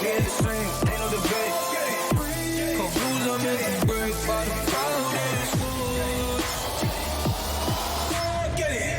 get the same, ain't no debate. Confused, I'm in the break by the power. Get it.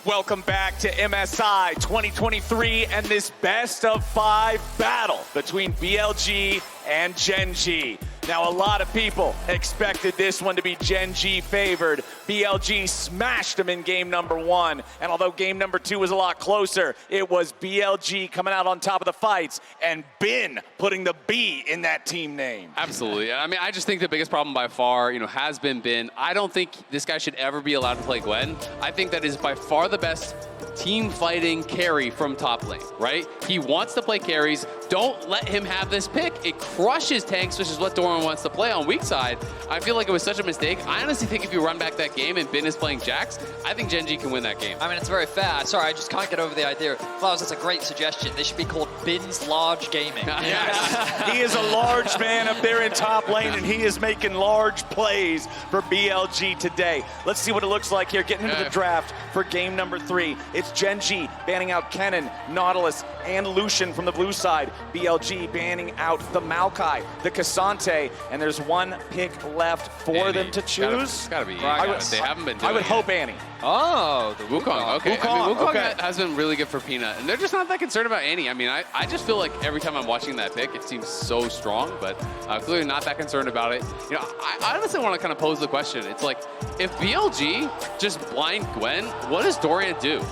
Welcome back to MSI 2023 and this best of 5 battle between BLG and Gen G. Now, a lot of people expected this one to be Gen G favored. BLG smashed them in game number 1. And although game number 2 was a lot closer, it was BLG coming out on top of the fights and Bin putting the B in that team name. Absolutely. I mean, I just think the biggest problem by far, has been Bin. I don't think this guy should ever be allowed to play Gwen. I think that is by far the best team fighting carry from top lane, right? He wants to play carries. Don't let him have this pick. It crushes tanks, which is what Doran wants to play on weak side. I feel like it was such a mistake. I honestly think if you run back that game and Bin is playing Jax, I think Gen G can win that game. I mean, it's very fair. Sorry, I just can't get over the idea. Flowers, that's a great suggestion. They should be called Bin's Large Gaming. Yes. He is a large man up there in top lane, and he is making large plays for BLG today. Let's see what it looks like here. Getting into the draft for game number 3. It's Gen G banning out Kennen, Nautilus, and Lucian from the blue side. BLG banning out the Maokai, the Cassante, and there's one pick left for them to choose. It's gotta be. They haven't been doing I would hope Annie. Oh, the Wukong. Okay. Wukong, I mean, Wukong okay. has been really good for Peanut, and they're just not that concerned about Annie. I mean, I just feel like every time I'm watching that pick, it seems so strong, but clearly not that concerned about it. I honestly want to kind of pose the question. It's like, if BLG just blind Gwen, what does Dorian do?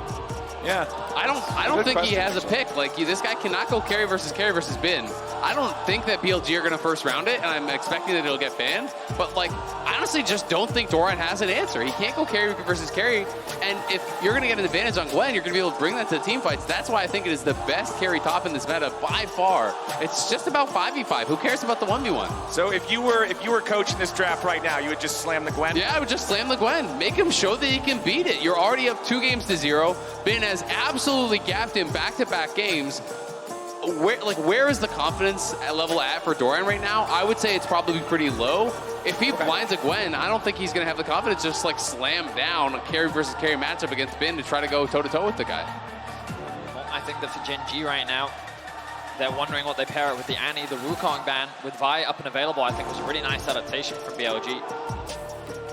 Yeah. I don't think he has a pick. Like, this guy cannot go carry versus Bin. I don't think that BLG are going to first round it, and I'm expecting that it'll get banned. But, like, I honestly just don't think Doran has an answer. He can't go carry versus carry, and if you're going to get an advantage on Gwen, you're going to be able to bring that to the team fights. That's why I think it is the best carry top in this meta by far. It's just about 5v5. Who cares about the 1v1? So if you were coaching this draft right now, you would just slam the Gwen? Yeah, I would just slam the Gwen. Make him show that he can beat it. You're already up 2-0. Bin has absolutely gapped him back-to-back games. Where is the confidence level at for Doran right now? I would say it's probably pretty low. If he blinds a Gwen, I don't think he's going to have the confidence to just like slam down a carry versus carry matchup against Bin to try to go toe-to-toe with the guy. Well, I think that for Gen G right now, they're wondering what they pair it with the Annie, the Wukong ban, with Vi up and available. I think was a really nice adaptation from BLG.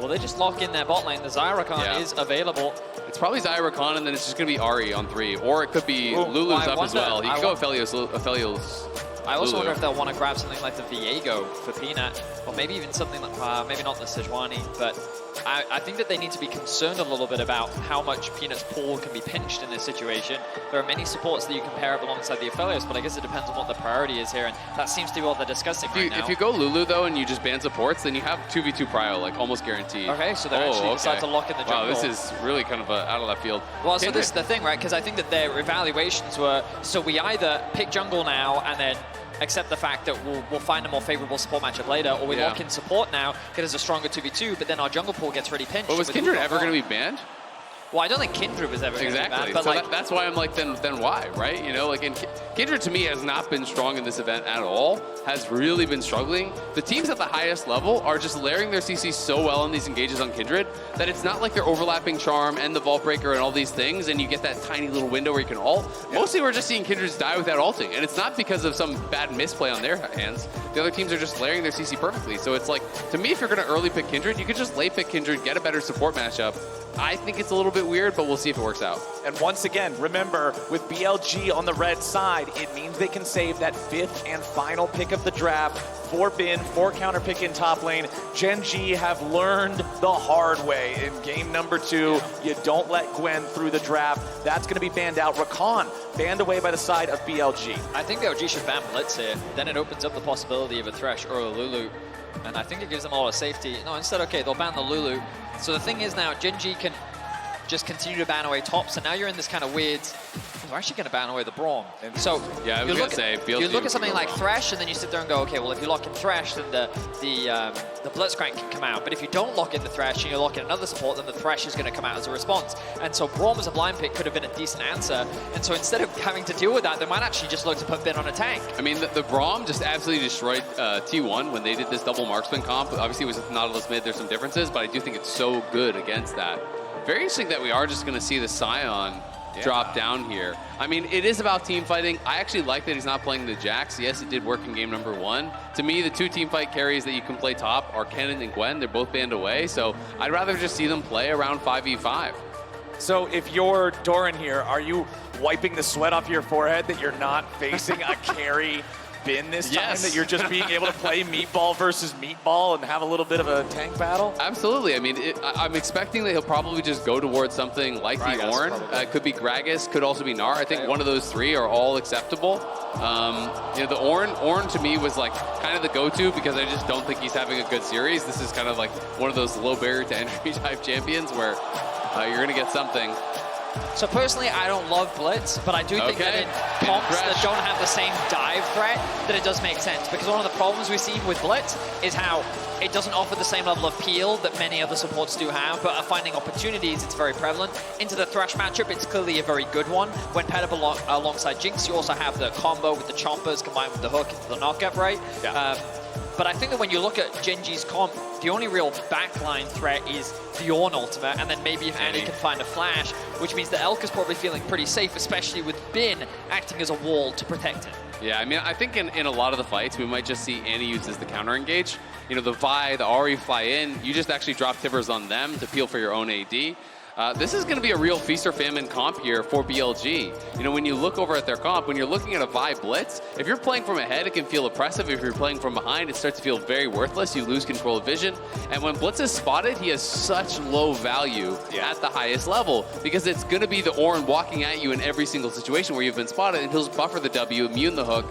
Will they just lock in their bot lane? The Zyrakan is available. It's probably Zyrakan, and then it's just going to be Ahri on 3. Or it could be Lulu's up as well. You can go Aphelios. I also wonder if they'll want to grab something like the Viego for Peanut, or maybe even something like, maybe not the Sejuani, but I think that they need to be concerned a little bit about how much Peanut's pool can be pinched in this situation. There are many supports that you can pair up alongside the Aphelios, but I guess it depends on what the priority is here, and that seems to be what they're discussing right now. If you go Lulu, though, and you just ban supports, then you have 2v2 prio, like, almost guaranteed. Okay, so they're actually decided to lock in the jungle. Wow, this is really kind of out of left field. Well, so this is the thing, right? Because I think that their evaluations were, so we either pick jungle now and then accept the fact that we'll find a more favorable support matchup later, or we lock in support now, get us a stronger 2v2, but then our jungle pool gets really pinched. But was Kindred ever going to be banned? Well, I don't think Kindred was ever going to be banned. But so that's why I'm like, then why, right? Kindred to me has not been strong in this event at all, has really been struggling. The teams at the highest level are just layering their CC so well in these engages on Kindred that it's not like they're overlapping Charm and the Vault Breaker and all these things, and you get that tiny little window where you can ult. Yeah. Mostly we're just seeing Kindreds die without ulting, and it's not because of some bad misplay on their hands. The other teams are just layering their CC perfectly. So it's like, to me, if you're going to early pick Kindred, you could just late pick Kindred, get a better support matchup. I think it's a little bit weird, but we'll see if it works out. And once again, remember, with BLG on the red side, it means they can save that 5th and final pick of the draft for Bin, for counter pick in top lane. Gen G have learned the hard way in game number 2. You don't let Gwen through the draft. That's going to be banned out. Rakan banned away by the side of BLG. I think BLG should ban Blitz here. Then it opens up the possibility of a Thresh or a Lulu. And I think it gives them a lot of safety. No, instead, okay, they'll ban the Lulu. So the thing is now, Gen G can just continue to ban away tops, and now you're in this kind of weird... We're actually going to ban away the Braum. So yeah, I was going to say, you look at something like Thresh, and then you sit there and go, okay, well, if you lock in Thresh, then the Blitzcrank can come out. But if you don't lock in the Thresh and you lock in another support, then the Thresh is going to come out as a response. And so Braum as a blind pick could have been a decent answer. And so instead of having to deal with that, they might actually just look to put Bin on a tank. I mean, the Braum just absolutely destroyed T1 when they did this double marksman comp. Obviously, it was Nautilus mid. There's some differences, but I do think it's so good against that. Very interesting that we are just going to see the Scion drop down here. I mean, it is about team fighting. I actually like that he's not playing the Jax. Yes, it did work in game number 1. To me, the 2 team fight carries that you can play top are Kennen and Gwen. They're both banned away, so I'd rather just see them play around 5v5. So if you're Doran here, are you wiping the sweat off your forehead that you're not facing a carry bin this time? Yes. That you're just being able to play meatball versus meatball and have a little bit of a tank battle? Absolutely. I mean, I'm expecting that he'll probably just go towards something like Gragas, the Ornn. Could be Gragas, could also be Gnar. I think one of those 3 are all acceptable. You know, the Ornn to me was like kind of the go-to because I just don't think he's having a good series. This is kind of like one of those low barrier to entry type champions where you're going to get something. So personally, I don't love Blitz, but I do think that in comps that don't have the same dive threat, that it does make sense. Because one of the problems we see with Blitz is how it doesn't offer the same level of peel that many other supports do have, but finding opportunities, it's very prevalent. Into the Thresh matchup, it's clearly a very good one. When paired up alongside Jinx, you also have the combo with the chompers combined with the hook into the knockup, right? Yeah. But I think that when you look at Genji's comp, the only real backline threat is the Ornn ultimate, and then maybe if Annie can find a flash, which means that Elk is probably feeling pretty safe, especially with Bin acting as a wall to protect him. Yeah, I mean, I think in a lot of the fights, we might just see Annie used as the counter engage. You know, the Vi, the Ahri fly in, you just actually drop Tivers on them to peel for your own AD. This is going to be a real feast or famine comp here for BLG. You know, when you look over at their comp, when you're looking at a Vi Blitz, if you're playing from ahead, it can feel oppressive. If you're playing from behind, it starts to feel very worthless. You lose control of vision. And when Blitz is spotted, he has such low value at the highest level because it's going to be the Ornn walking at you in every single situation where you've been spotted, and he'll buffer the W, immune the hook.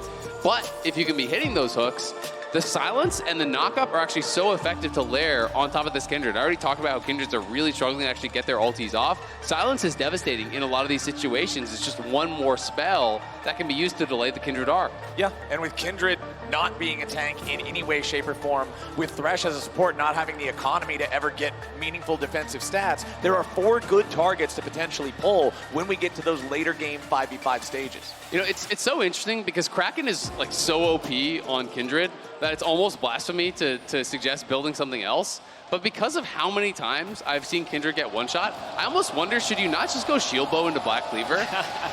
But if you can be hitting those hooks, the silence and the knockup are actually so effective to layer on top of this Kindred. I already talked about how Kindreds are really struggling to actually get their ultis off. Silence is devastating in a lot of these situations. It's just one more spell that can be used to delay the Kindred R. Yeah, and with Kindred not being a tank in any way, shape, or form, with Thresh as a support not having the economy to ever get meaningful defensive stats, there are 4 good targets to potentially pull when we get to those later game 5v5 stages. You know, it's so interesting because Kraken is like so OP on Kindred that it's almost blasphemy to suggest building something else. But because of how many times I've seen Kindred get one-shot, I almost wonder, should you not just go shield bow into Black Cleaver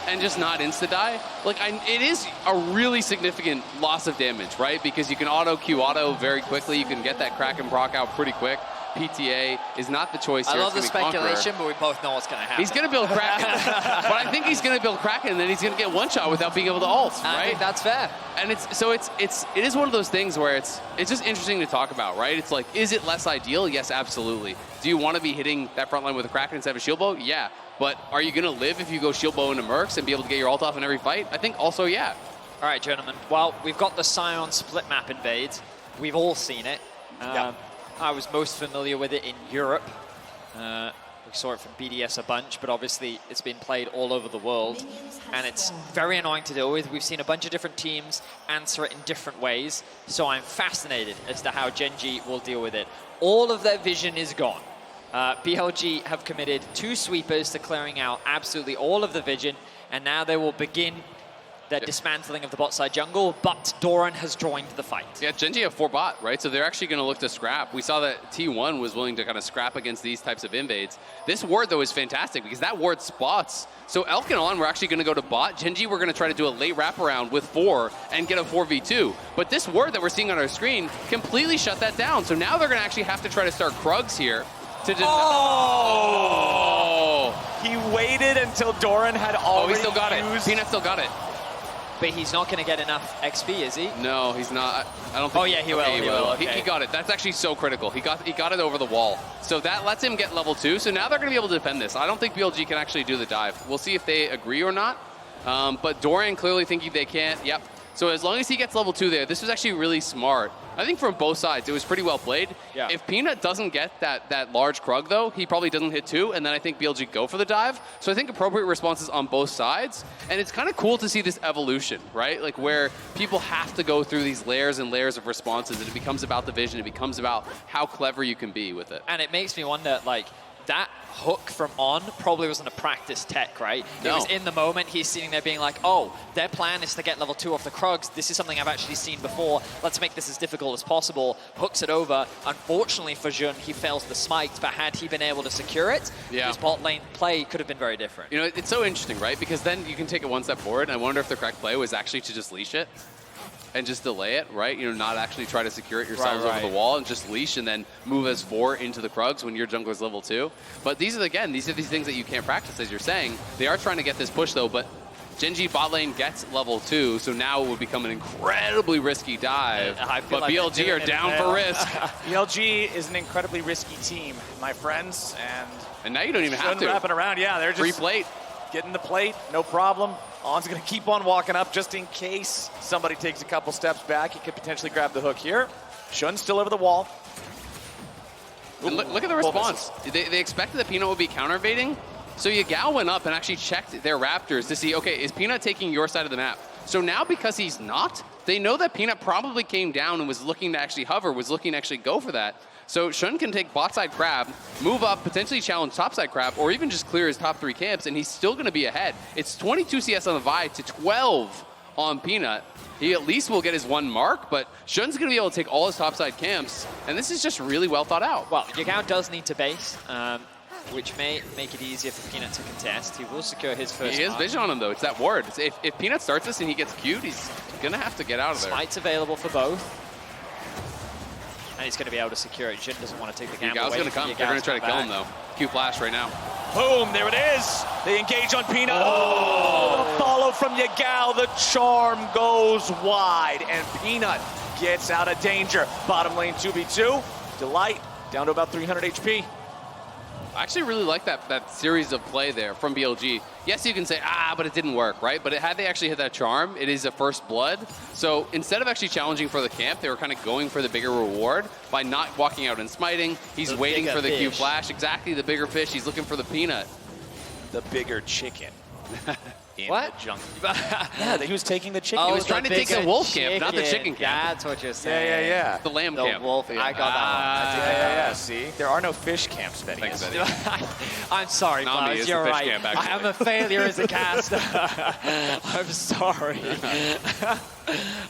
and just not insta-die? Like, it is a really significant loss of damage, right? Because you can auto-Q auto very quickly. You can get that Kraken proc out pretty quick. PTA is not the choice here. I love the speculation, but we both know what's going to happen. He's going to build Kraken, but I think he's going to build Kraken, and then he's going to get one-shot without being able to ult, right? I think that's fair. And it is one of those things where it's just interesting to talk about, right? It's like, is it less ideal? Yes, absolutely. Do you want to be hitting that front line with a Kraken instead of a shield bow? Yeah. But are you going to live if you go shield bow into Mercs and be able to get your ult off in every fight? I think also, yeah. All right, gentlemen. Well, we've got the Sion split map invade. We've all seen it. I was most familiar with it in Europe. We saw it from BDS a bunch, but obviously it's been played all over the world. And it's very annoying to deal with. We've seen a bunch of different teams answer it in different ways. So I'm fascinated as to how Gen.G will deal with it. All of their vision is gone. BLG have committed 2 sweepers to clearing out absolutely all of the vision. And now they will begin their dismantling of the bot side jungle, but Doran has joined the fight. Yeah, Gen.G have 4 bot, right? So they're actually going to look to scrap. We saw that T1 was willing to kind of scrap against these types of invades. This ward, though, is fantastic because that ward spots. So Elk and On were actually going to go to bot. Gen.G were going to try to do a late wraparound with 4 and get a 4v2. But this ward that we're seeing on our screen completely shut that down. So now they're going to actually have to try to start Krugs here. To He waited until Doran had already he still got it. Peanut still got it. But he's not going to get enough XP, is he? No, he's not. I don't think. Oh yeah, he will. He will. Okay. He got it. That's actually so critical. He got it over the wall. So that lets him get level 2. So now they're going to be able to defend this. I don't think BLG can actually do the dive. We'll see if they agree or not. But Dorian clearly thinking they can't. Yep. So as long as he gets level 2 there, this was actually really smart. I think from both sides, it was pretty well played. Yeah. If Peanut doesn't get that large Krug, though, he probably doesn't hit 2, and then I think BLG go for the dive. So I think appropriate responses on both sides. And it's kind of cool to see this evolution, right? Like where people have to go through these layers and layers of responses, and it becomes about the vision. It becomes about how clever you can be with it. And it makes me wonder, like, that hook from On probably wasn't a practice tech, right? No. It was in the moment. He's sitting there being like, oh, their plan is to get level 2 off the Krugs. This is something I've actually seen before. Let's make this as difficult as possible. Hooks it over. Unfortunately for Jun, he fails the smite, but had he been able to secure it, his bot lane play could have been very different. You know, it's so interesting, right? Because then you can take it one step forward, and I wonder if the correct play was actually to just leash it and just delay it, right? You know, not actually try to secure it yourselves over the wall and just leash and then move as 4 into the Krugs when your jungler's level 2. But these are these things that you can't practice, as you're saying. They are trying to get this push though, but Gen.G bot lane gets level 2, so now it would become an incredibly risky dive. But like BLG are down for risk. BLG is an incredibly risky team, my friends, and now you don't even have to. Wrapping around, yeah, they're just free plate. Getting the plate, no problem. On's going to keep on walking up just in case somebody takes a couple steps back. He could potentially grab the hook here. Shun's still over the wall. Look at the response. They expected that Peanut would be counter-evading, so Yagao went up and actually checked their Raptors to see, okay, is Peanut taking your side of the map? So now because he's not, they know that Peanut probably came down and was looking to actually hover, was looking to actually go for that. So Shun can take bot side crab, move up, potentially challenge top side crab, or even just clear his top 3 camps, and he's still going to be ahead. It's 22 CS on the Vi to 12 on Peanut. He at least will get his 1 mark, but Shun's going to be able to take all his top side camps, and this is just really well thought out. Well, Yagao does need to base, which may make it easier for Peanut to contest. He will secure his first He has vision on him, though. It's that ward. If Peanut starts this and he gets queued, he's going to have to get out of there. Smite's available for both. And he's going to be able to secure it. Jin doesn't want to take the gamble away. Yagao's going to come. They're going to try to kill him, though. Q flash right now. Boom, there it is. They engage on Peanut. Oh, the follow from Yagao. The charm goes wide, and Peanut gets out of danger. Bottom lane 2v2. Delight down to about 300 HP. I actually really like that series of play there from BLG. Yes, you can say, but it didn't work, right? But had they actually hit that charm, it is a first blood. So instead of actually challenging for the camp, they were kind of going for the bigger reward by not walking out and smiting. He's waiting for the Q flash. Exactly, the bigger fish. He's looking for the Peanut. The bigger chicken. In what? The jungle. Yeah, he was taking the chicken. He was trying to take the wolf camp, not the chicken camp. That's what you're saying. Yeah. The lamb the camp. Wolf. I got that one. Yeah. See, there are no fish camps, Betty. Thanks, Betty. I'm sorry, Nami Buzz. is You're the fish right. camp, actually. I am a failure as a caster. I'm sorry.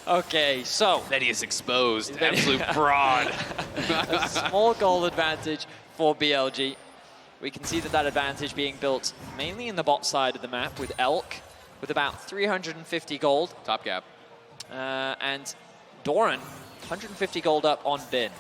Okay, so Betty is exposed. Absolute fraud. a small goal advantage for BLG. We can see that advantage being built mainly in the bot side of the map with Elk, with about 350 gold. Top gap. And Doran, 150 gold up on Bin.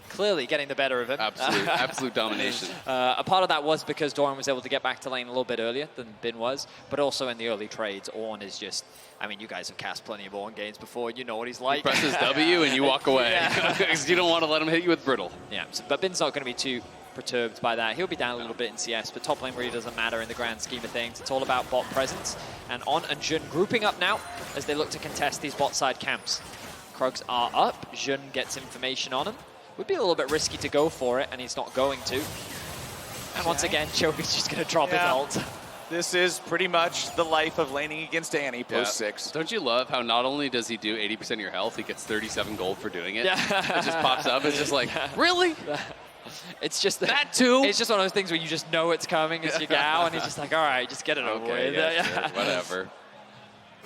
Clearly getting the better of him. Absolute domination. A part of that was because Doran was able to get back to lane a little bit earlier than Bin was, but also in the early trades, Ornn is just, I mean, you guys have cast plenty of Ornn games before, you know what he's like. He presses W and you walk away. Because you don't want to let him hit you with brittle. Yeah, but Bin's not going to be too perturbed by that. He'll be down a little bit in CS, but top lane really doesn't matter in the grand scheme of things. It's all about bot presence. And On and Jun grouping up now as they look to contest these bot side camps. Krugs are up. Jun gets information on him. Would be a little bit risky to go for it, and he's not going to. And once again, Chobi's just going to drop his ult. This is pretty much the life of laning against Annie post 6. Don't you love how not only does he do 80% of your health, he gets 37 gold for doing it? Yeah. It just pops up. It's just like, really? It's just that too. It's just one of those things where you just know it's coming. It's Yagao, and he's just like, all right, just get it over with. Yeah, sure, whatever.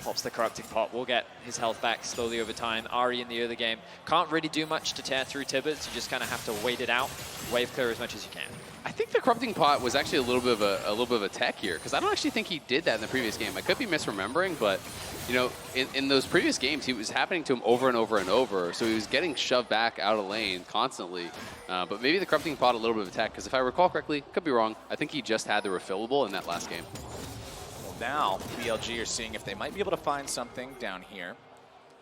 Pops the corrupting pot. We'll get his health back slowly over time. Ari in the other game can't really do much to tear through Tibbets. You just kind of have to wait it out, wave clear as much as you can. I think the corrupting pot was actually a little bit of a tech here, because I don't actually think he did that in the previous game. I could be misremembering, but you know, in those previous games, it was happening to him over and over and over. So he was getting shoved back out of lane constantly. But maybe the corrupting pot a little bit of a tech, because if I recall correctly, could be wrong. I think he just had the refillable in that last game. Now, BLG are seeing if they might be able to find something down here.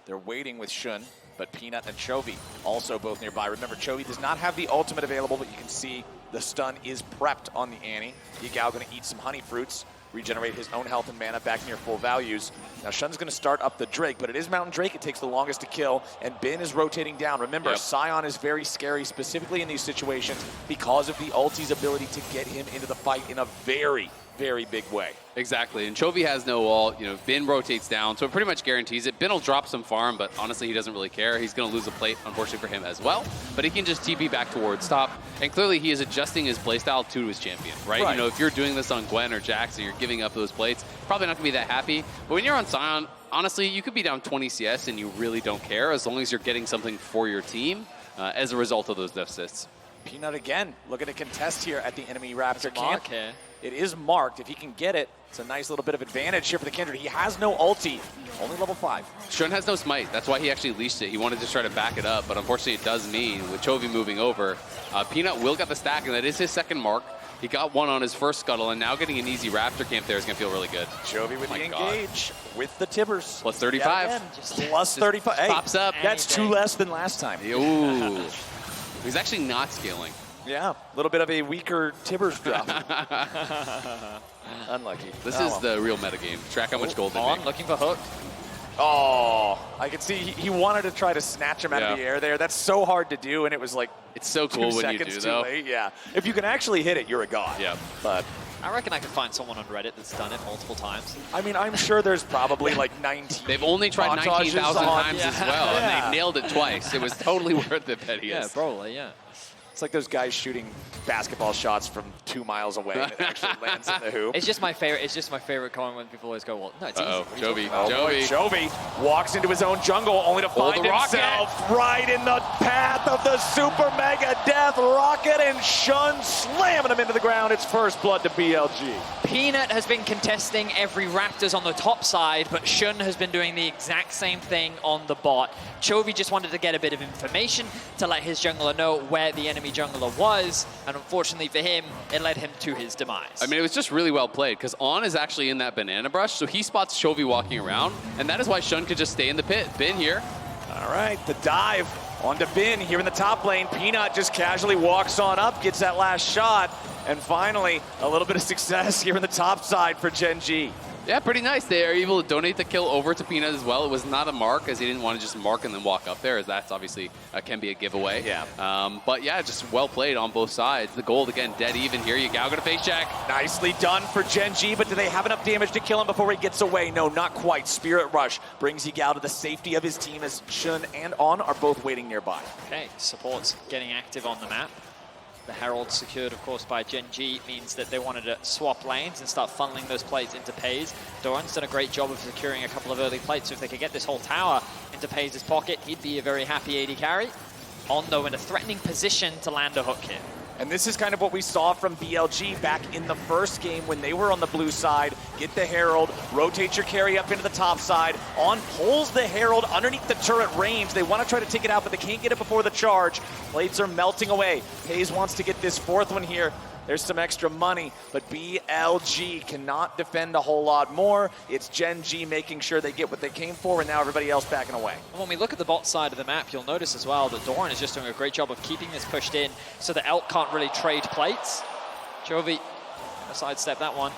They're waiting with Shun, but Peanut and Chovy also both nearby. Remember, Chovy does not have the ultimate available, but you can see the stun is prepped on the Annie. Yagao going to eat some honey fruits, regenerate his own health and mana back near full values. Now, Shun's going to start up the Drake, but it is Mountain Drake. It takes the longest to kill, and Bin is rotating down. Remember, Sion is very scary, specifically in these situations, because of the ulti's ability to get him into the fight in a very, very big way. Exactly, and Chovy has no ult. You know, Bin rotates down, so it pretty much guarantees it. Bin will drop some farm, but honestly, he doesn't really care. He's going to lose a plate, unfortunately for him as well. But he can just TP back towards top, and clearly he is adjusting his playstyle to his champion, right? You know, if you're doing this on Gwen or Jax and you're giving up those plates, probably not going to be that happy. But when you're on Sion, honestly, you could be down 20 CS and you really don't care as long as you're getting something for your team as a result of those deficits. Peanut again, looking to contest here at the enemy Raptor camp. Here. It is marked. If he can get it, it's a nice little bit of advantage here for the Kindred. He has no ulti, only level 5. Shun has no smite. That's why he actually leashed it. He wanted to try to back it up, but unfortunately it does mean with Chovy moving over, Peanut will get the stack, and that is his second mark. He got one on his first scuttle, and now getting an easy Raptor camp there is going to feel really good. Chovy with the engage with the Tibbers. Plus 35. Yeah, plus 35. Hey, pops up. That's 2 less than last time. Ooh. He's actually not scaling. Yeah, a little bit of a weaker Tibbers drop. Unlucky. This is the real metagame. Track how much gold they make. Looking for hook. Oh, I could see he wanted to try to snatch him out of the air there. That's so hard to do, and it was like it's so cool when you do, though. Late. Yeah, if you can actually hit it, you're a god. Yeah, but I reckon I could find someone on Reddit that's done it multiple times. I mean, I'm sure there's probably like 19. They've only tried 19,000 times as well, Yeah. and they nailed it twice. It was totally worth it, Betty. Yeah, probably, yeah. It's like those guys shooting basketball shots from 2 miles away and it actually lands in the hoop. It's just my favorite. It's just my favorite comment when people always go, "Well, no, it's easy." Chovy. Chovy walks into his own jungle only to find himself right in the path of the super mega death rocket, and Shun slamming him into the ground. It's first blood to BLG. Peanut has been contesting every Raptors on the top side, but Shun has been doing the exact same thing on the bot. Chovy just wanted to get a bit of information to let his jungler know where the enemy jungler was, and unfortunately for him, it led him to his demise. I mean, it was just really well played, because On is actually in that banana brush, so he spots Chovy walking around, and that is why Shun could just stay in the pit. Bin here. All right, the dive onto Bin here in the top lane. Peanut just casually walks on up, gets that last shot, and finally, a little bit of success here in the top side for Gen G. Yeah, pretty nice. They are able to donate the kill over to Peanut as well. It was not a mark, as he didn't want to just mark and then walk up there, as that's obviously can be a giveaway. Yeah. But yeah, just well played on both sides. The gold, again, dead even here. Yagao gonna face check. Nicely done for Gen G, but do they have enough damage to kill him before he gets away? No, not quite. Spirit Rush brings Yagao to the safety of his team, as Shun and On are both waiting nearby. Okay, support's getting active on the map. The Herald secured, of course, by Gen G means that they wanted to swap lanes and start funneling those plates into Pays. Doran's done a great job of securing a couple of early plates, so if they could get this whole tower into Pays' pocket, he'd be a very happy AD carry. On, though, in a threatening position to land a hook here. And this is kind of what we saw from BLG back in the first game when they were on the blue side. Get the Herald, rotate your carry up into the top side. On pulls the Herald underneath the turret range. They want to try to take it out, but they can't get it before the charge. Plates are melting away. Hayes wants to get this fourth one here. There's some extra money, but BLG cannot defend a whole lot more. It's Gen G making sure they get what they came for, and now everybody else backing away. When we look at the bot side of the map, you'll notice as well that Doran is just doing a great job of keeping this pushed in so that Elk can't really trade plates. Chovy gonna sidestep that one.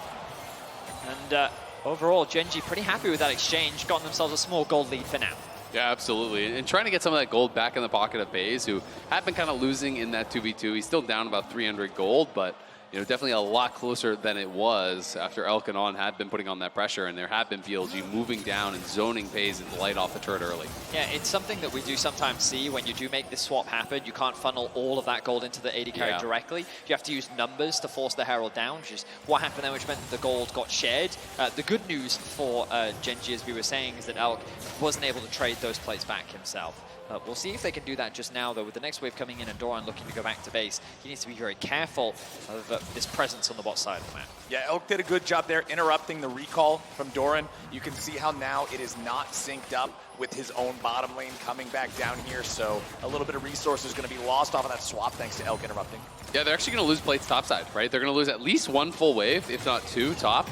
And overall, Gen G pretty happy with that exchange, gotten themselves a small gold lead for now. Yeah, absolutely. And trying to get some of that gold back in the pocket of Baze, who had been kind of losing in that 2v2. He's still down about 300 gold, but you know, definitely a lot closer than it was after Elk and On had been putting on that pressure, and there had been BLG moving down and zoning Baze and light off the turret early. Yeah, it's something that we do sometimes see when you do make this swap happen. You can't funnel all of that gold into the AD carry directly. You have to use numbers to force the Herald down, which is what happened there, which meant that the gold got shared. The good news for Gen G, as we were saying, is that Elk wasn't able to trade those plates back himself. We'll see if they can do that just now, though. With the next wave coming in and Doran looking to go back to base, he needs to be very careful of this presence on the bot side of the map. Yeah, Elk did a good job there interrupting the recall from Doran. You can see how now it is not synced up with his own bottom lane coming back down here, so a little bit of resources going to be lost off of that swap thanks to Elk interrupting. Yeah, they're actually going to lose plates topside, right? They're going to lose at least one full wave, if not two top.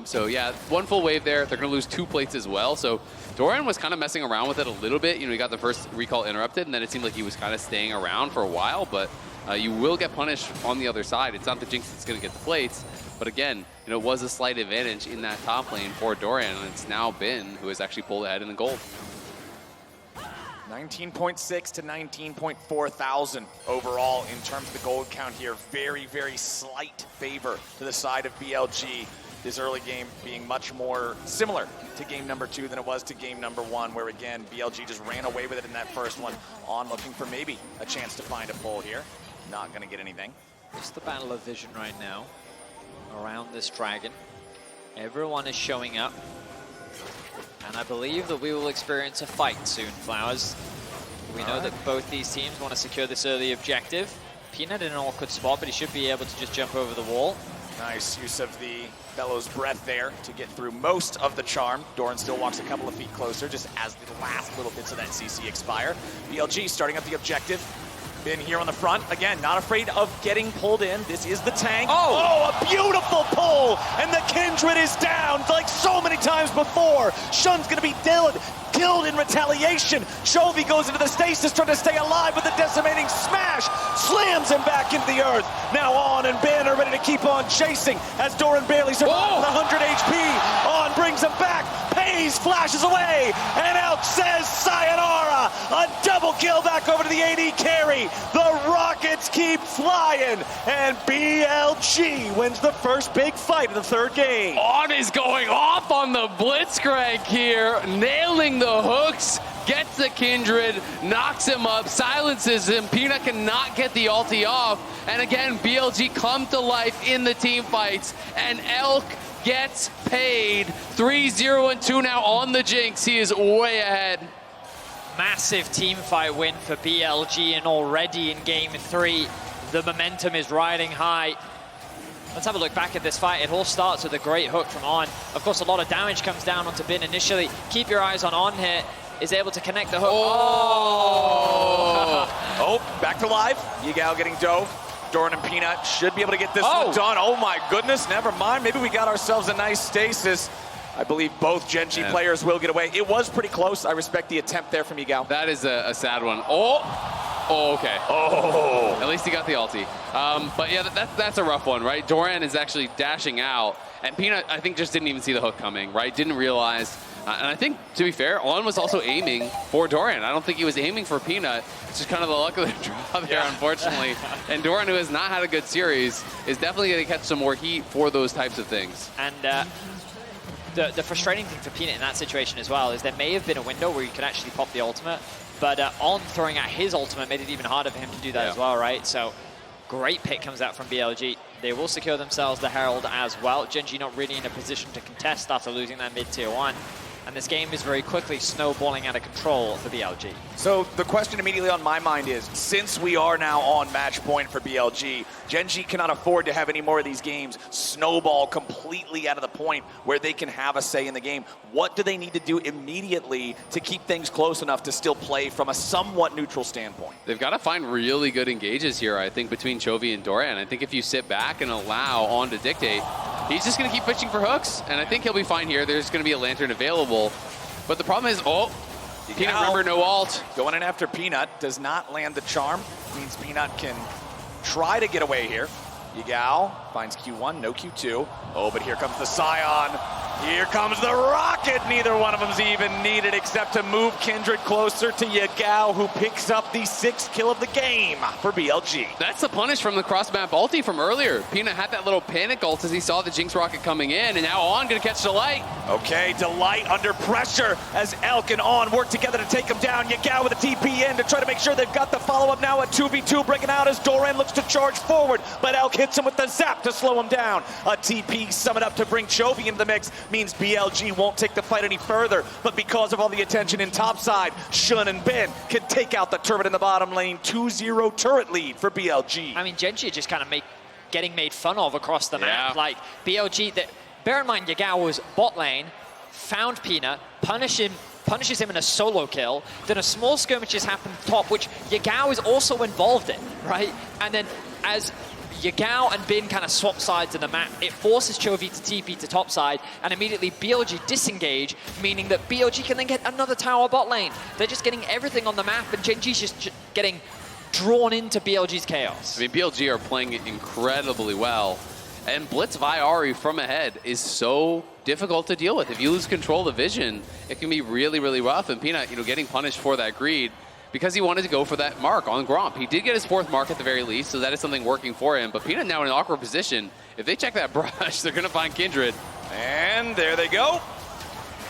So yeah, one full wave there. They're going to lose 2 plates as well. So Doran was kind of messing around with it a little bit. You know, he got the first recall interrupted, and then it seemed like he was kind of staying around for a while, but you will get punished on the other side. It's not the Jinx that's going to get the plates, but again, you know, it was a slight advantage in that top lane for Doran, and it's now Bin who has actually pulled ahead in the gold. 19.6 to 19.4 thousand overall in terms of the gold count here. Very, very slight favor to the side of BLG. This early game being much more similar to game number 2 than it was to game number 1, where again, BLG just ran away with it in that first one. On looking for maybe a chance to find a pull here. Not gonna get anything. It's the battle of vision right now around this dragon. Everyone is showing up. And I believe that we will experience a fight soon, Flowers. We know that both these teams want to secure this early objective. Peanut in an awkward spot, but he should be able to just jump over the wall. Nice use of the Bellows Breath there to get through most of the charm. Doran still walks a couple of feet closer, just as the last little bits of that CC expire. BLG starting up the objective. Been here on the front. Again, not afraid of getting pulled in. This is the tank. Oh, a beautiful pull! And the Kindred is down like so many times before. Shun's gonna be killed in retaliation. Chovy goes into the stasis trying to stay alive with a decimating smash. Slams him back into the earth. Now On and Ben are ready to keep on chasing as Doran barely survives with 100 HP. On brings him back. Pays, flashes away. And Elk says sayonara. A double kill back over to the AD carry. The Rockets keep flying. And BLG wins the first big fight of the third game. On is going off on the Blitzcrank here, nailing the hooks, gets the Kindred, knocks him up, silences him. Peanut cannot get the ulti off. And again, BLG come to life in the team fights. And Elk gets paid. 3-0-2 now on the Jinx. He is way ahead. Massive team fight win for BLG, and already in game 3, the momentum is riding high. Let's have a look back at this fight. It all starts with a great hook from On. Of course, a lot of damage comes down onto Bin initially. Keep your eyes on here. Is able to connect the hook. Oh, back to live. Yigao getting dove. Doran and Peanut should be able to get this one done. Oh my goodness, never mind. Maybe we got ourselves a nice stasis. I believe both Gen G players will get away. It was pretty close. I respect the attempt there from Yigao. That is a sad one. Oh, okay. Oh. At least he got the ulti. But yeah, that's a rough one, right? Doran is actually dashing out, and Peanut, I think, just didn't even see the hook coming, right? Didn't realize. And I think, to be fair, On was also aiming for Doran. I don't think he was aiming for Peanut. It's just kind of the luck of the draw there, unfortunately. And Doran, who has not had a good series, is definitely going to catch some more heat for those types of things. And the frustrating thing for Peanut in that situation as well is there may have been a window where you could actually pop the ultimate, but On throwing out his ultimate made it even harder for him to do that as well, right? So great pick comes out from BLG. They will secure themselves the Herald as well. Gen G not really in a position to contest after losing that mid-tier 1. And this game is very quickly snowballing out of control for BLG. So the question immediately on my mind is, since we are now on match point for BLG, Gen G cannot afford to have any more of these games snowball completely out of the point where they can have a say in the game. What do they need to do immediately to keep things close enough to still play from a somewhat neutral standpoint? They've got to find really good engages here, I think, between Chovy and Doran. I think if you sit back and allow On to dictate, he's just going to keep pitching for hooks, and I think he'll be fine here. There's going to be a Lantern available. But the problem is, Peanut, remember, no ult. Going in after Peanut, does not land the charm. Means Peanut can try to get away here. Yigao finds Q1, no Q2. Oh, but here comes the Scion. Here comes the Rocket. Neither one of them's even needed except to move Kindred closer to Yigao, who picks up the 6th kill of the game for BLG. That's the punish from the cross-map ulti from earlier. Peanut had that little panic ult as he saw the Jinx Rocket coming in, and now On gonna catch Delight. Okay, Delight under pressure as Elk and On work together to take him down. Yigao with a TP in to try to make sure they've got the follow-up now at 2v2 breaking out as Doran looks to charge forward, but Elk hits him with the zap to slow him down. A TP sum it up to bring Chovy into the mix means BLG won't take the fight any further, but because of all the attention in topside, Shun and Ben can take out the turret in the bottom lane. 2-0 turret lead for BLG. I mean, Gen G just kind of getting made fun of across the map. Like BLG, bear in mind Yigao was bot lane, found Peanut, punishes him in a solo kill, then a small skirmishes happen top, which Yigao is also involved in, right? And then as Yigao and Bin kind of swap sides in the map, it forces Chovy to TP to top side, and immediately BLG disengage, meaning that BLG can then get another tower bot lane. They're just getting everything on the map, and Gen G's just getting drawn into BLG's chaos. I mean, BLG are playing it incredibly well. And Blitz Viari from ahead is so difficult to deal with. If you lose control of vision, it can be really, really rough. And Peanut, getting punished for that greed because he wanted to go for that mark on Gromp. He did get his 4th mark at the very least, so that is something working for him. But Peanut now in an awkward position. If they check that brush, they're going to find Kindred. And there they go.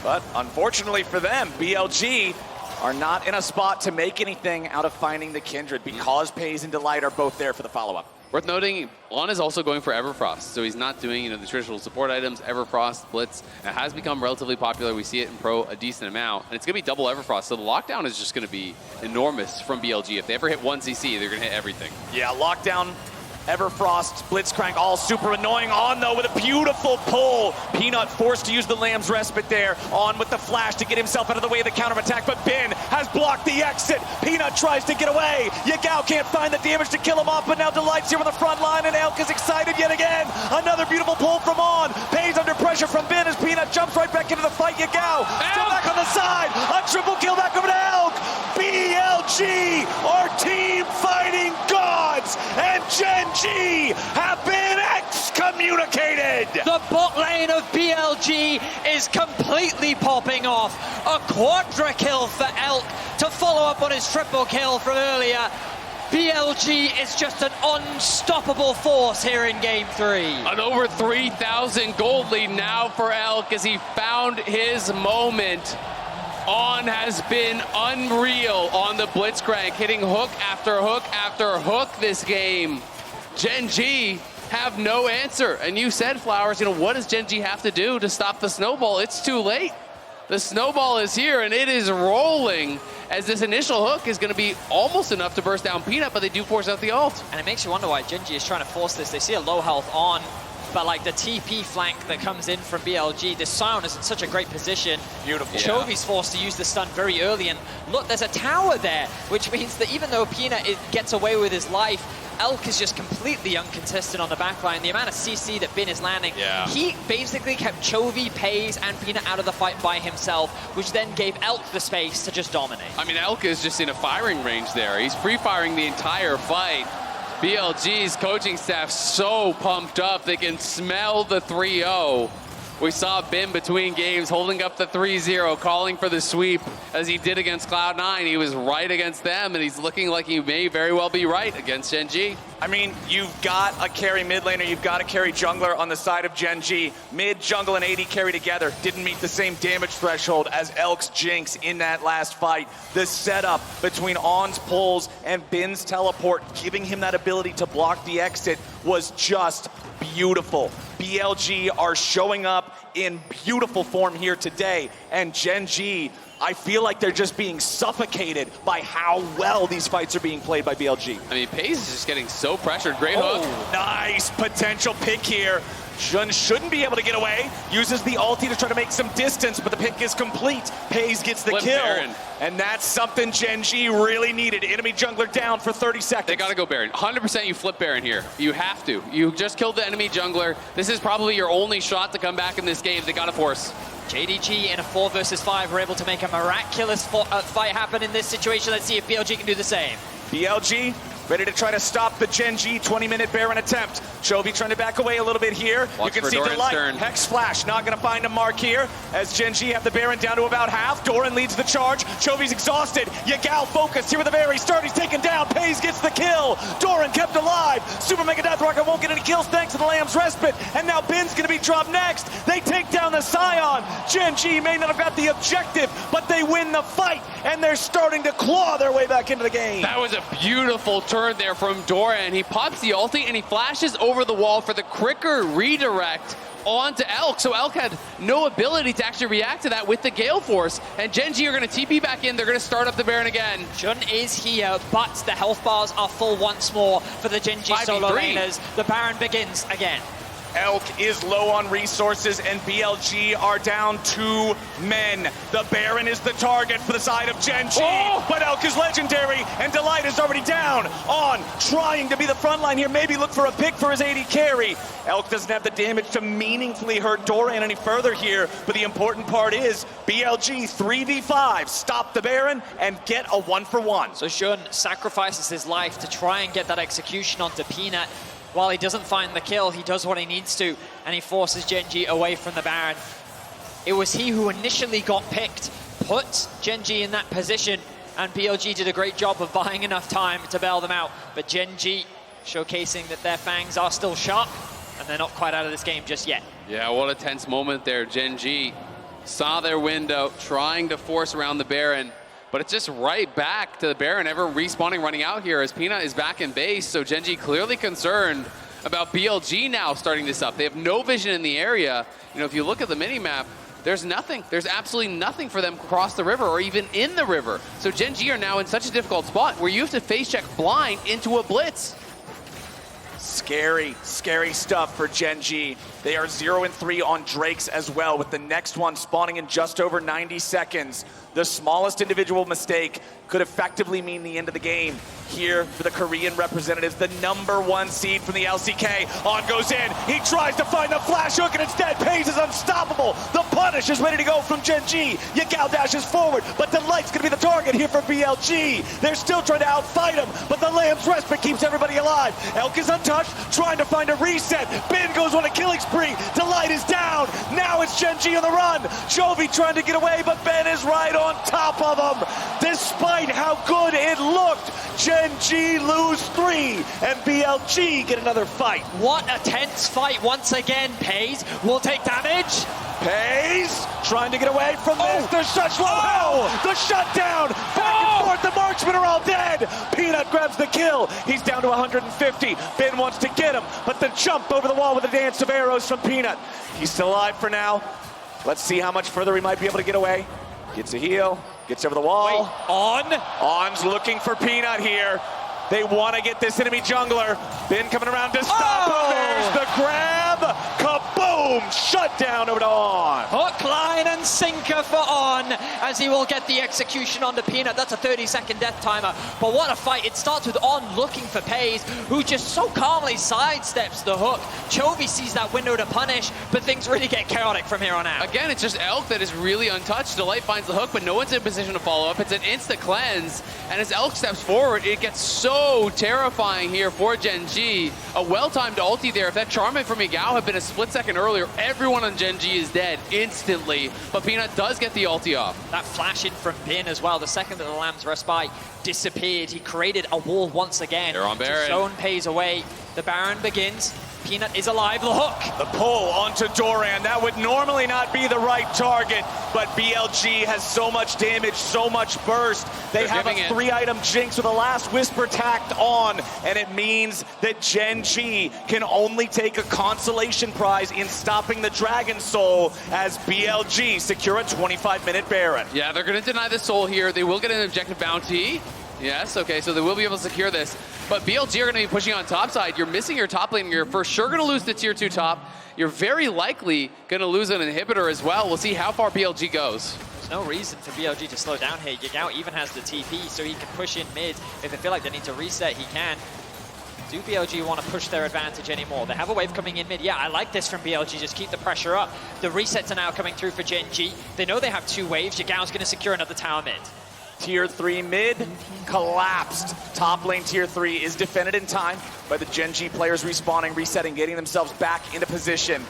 But unfortunately for them, BLG are not in a spot to make anything out of finding the Kindred because Pays and Delight are both there for the follow-up. Worth noting, Lon is also going for Everfrost, so he's not doing the traditional support items. Everfrost, Blitz, it has become relatively popular. We see it in Pro a decent amount, and it's going to be double Everfrost, so the lockdown is just going to be enormous from BLG. If they ever hit 1 CC, they're going to hit everything. Yeah, lockdown, Everfrost, Blitzcrank, all super annoying. On, though, with a beautiful pull. Peanut forced to use the Lamb's Respite there. On with the flash to get himself out of the way of the counterattack, but Ben has blocked the exit. Peanut tries to get away. Yagao can't find the damage to kill him off, but now Delight's here on the front line, and Elk is excited yet again. Another beautiful pull from On. Pays under pressure from Ben as Peanut jumps right back into the fight. Yagao still back on the side. A triple kill back over to Elk. BLG, our team fighting gods, and Gen G have been excommunicated. The bot lane of BLG is completely popping off. A quadra kill for Elk to follow up on his triple kill from earlier. BLG is just an unstoppable force here in Game 3. An over 3,000 gold lead now for Elk as he found his moment. On has been unreal on the Blitzcrank, hitting hook after hook after hook this game. Gen G have no answer. And you said, Flowers, what does Gen G have to do to stop the snowball? It's too late. The snowball is here and it is rolling as this initial hook is going to be almost enough to burst down Peanut, but they do force out the ult. And it makes you wonder why Gen G is trying to force this. They see a low health On, but like the TP flank that comes in from BLG, this Sion is in such a great position. Beautiful. Chovy's forced to use the stun very early, and look, there's a tower there, which means that even though Peanut gets away with his life, Elk is just completely uncontested on the backline. The amount of CC that Bin is landing, he basically kept Chovy, Pays, and Peanut out of the fight by himself, which then gave Elk the space to just dominate. I mean, Elk is just in a firing range there. He's free-firing the entire fight. BLG's coaching staff so pumped up, they can smell the 3-0. We saw Bin between games holding up the 3-0, calling for the sweep as he did against Cloud9. He was right against them, and he's looking like he may very well be right against Gen G. I mean, you've got a carry mid laner, you've got a carry jungler on the side of Gen G. Mid, jungle, and AD carry together didn't meet the same damage threshold as Elk's Jinx in that last fight. The setup between On's pulls and Bin's teleport, giving him that ability to block the exit, was just beautiful. BLG are showing up in beautiful form here today, and Gen G, I feel like they're just being suffocated by how well these fights are being played by BLG. I mean, Pays is just getting so pressured. Great hook. Nice potential pick here. Jun shouldn't be able to get away. Uses the ulti to try to make some distance, but the pick is complete. Pays gets the Flip kill. Baron. And that's something Gen G really needed. Enemy jungler down for 30 seconds. They gotta go Baron. 100% you flip Baron here. You have to. You just killed the enemy jungler. This is probably your only shot to come back in this game. They gotta force. JDG in a 4 versus 5 were able to make a miraculous fight happen in this situation. Let's see if BLG can do the same. BLG ready to try to stop the Gen G 20-minute Baron attempt. Chovy trying to back away a little bit here. Watch you can see Doran's Delight. turn. Hex Flash not going to find a mark here as Gen G have the Baron down to about half. Doran leads the charge. Chovy's exhausted. Yagao focused here with the very start. He's taken down. Pays gets the kill. Doran kept alive. Super Mega Death Rocket won't get any kills thanks to the Lamb's Respite. And now Bin's going to be dropped next. They take down the Sion. Gen G may not have got the objective, but they win the fight. And they're starting to claw their way back into the game. That was a beautiful turn there from Doran. He pops the ulti and he flashes over the wall for the quicker redirect onto Elk. So Elk had no ability to actually react to that with the Gale Force. And Gen G are going to TP back in. They're going to start up the Baron again. Jun is here, but the health bars are full once more for the Gen G solo laners. The Baron begins again. Elk is low on resources, and BLG are down 2 men. The Baron is the target for the side of Gen G, but Elk is legendary, and Delight is already down. On, trying to be the front line here, maybe look for a pick for his AD carry. Elk doesn't have the damage to meaningfully hurt Doran any further here, but the important part is BLG 3v5, stop the Baron, and get a 1-for-1. So Jun sacrifices his life to try and get that execution onto Peanut. while he doesn't find the kill, he does what he needs to, and he forces Gen.G away from the Baron. It was he who initially got picked, put Gen.G in that position, and BLG did a great job of buying enough time to bail them out. But Gen.G showcasing that their fangs are still sharp, and they're not quite out of this game just yet. Yeah, what a tense moment there. Gen.G saw their window, trying to force around the Baron, but it's just right back to the Baron, ever respawning, running out here as Peanut is back in base. So Gen.G clearly concerned about BLG now starting this up. They have no vision in the area. You know, if you look at the mini-map, there's nothing. There's absolutely nothing for them across the river or even in the river. So Gen.G are now in such a difficult spot where you have to face check blind into a blitz. Scary, scary stuff for Gen.G. They are 0-3 on Drakes as well, with the next one spawning in just over 90 seconds. The smallest individual mistake could effectively mean the end of the game. Here for the Korean representatives, the #1 seed from the LCK. On goes in, he tries to find the flash hook and instead FaZe is unstoppable. The punish is ready to go from Gen.G. Yagao dashes forward, but Delight's gonna be the target here for BLG. They're still trying to outfight him, but the Lamb's respite keeps everybody alive. Elk is untouched, trying to find a reset. Bin goes on a killing spree. Delight is down. Now it's Gen.G on the run. Chovy trying to get away, but Ben is right on top of him. Despite how good it looked, Gen.G lose 3, and BLG get another fight. What a tense fight once again. FaZe will take damage. FaZe trying to get away from this. The shut slow. The shutdown. Back and forth. The marksmen are all dead. Peanut grabs the kill. He's down to 150. Ben wants to get him, but the jump over the wall with a dance of arrows from Peanut. He's still alive for now. Let's see how much further he might be able to get away. Gets a heal. Gets over the wall. Wait, On's looking for Peanut here. They want to get this enemy jungler. Ben coming around to stop him. There's the grab. Kaboom! Shut down over to On. Hook, line, and sinker for On, as he will get the execution onto Peanut. That's a 30-second death timer. But what a fight. It starts with On looking for FaZe, who just so calmly sidesteps the hook. Chovy sees that window to punish, but things really get chaotic from here on out. Again, it's just Elk that is really untouched. Delight finds the hook, but no one's in position to follow up. It's an insta cleanse, and as Elk steps forward, it gets so terrifying here for Gen.G. A well-timed ulti there. If that Charmin from Yagao had been a split second earlier, everyone on Gen.G is dead instantly. But Peanut does get the ulti off. That flash in from Bin as well. The second that the Lamb's respite disappeared, he created a wall once again. They're on Baron. Zone pays away. The Baron begins. Peanut is alive. The hook. The pull onto Doran. That would normally not be the right target, but BLG has so much damage, so much burst. They have a 3-item jinx with a last whisper tacked on, and it means that Gen.G can only take a consolation prize in stopping the Dragon Soul as BLG secure a 25-minute Baron. Yeah, they're going to deny the soul here. They will get an objective bounty. Yes, okay, so they will be able to secure this. But BLG are going to be pushing on top side. You're missing your top lane. You're for sure going to lose the tier 2 top. You're very likely going to lose an inhibitor as well. We'll see how far BLG goes. There's no reason for BLG to slow down here. Yagao even has the TP, so he can push in mid. If they feel like they need to reset, he can. Do BLG want to push their advantage anymore? They have a wave coming in mid. Yeah, I like this from BLG. Just keep the pressure up. The resets are now coming through for Gen.G. They know they have 2 waves. Yagao's going to secure another tower mid. Tier 3 mid collapsed. Top lane tier 3 is defended in time by the Gen.G players respawning, resetting, getting themselves back into position.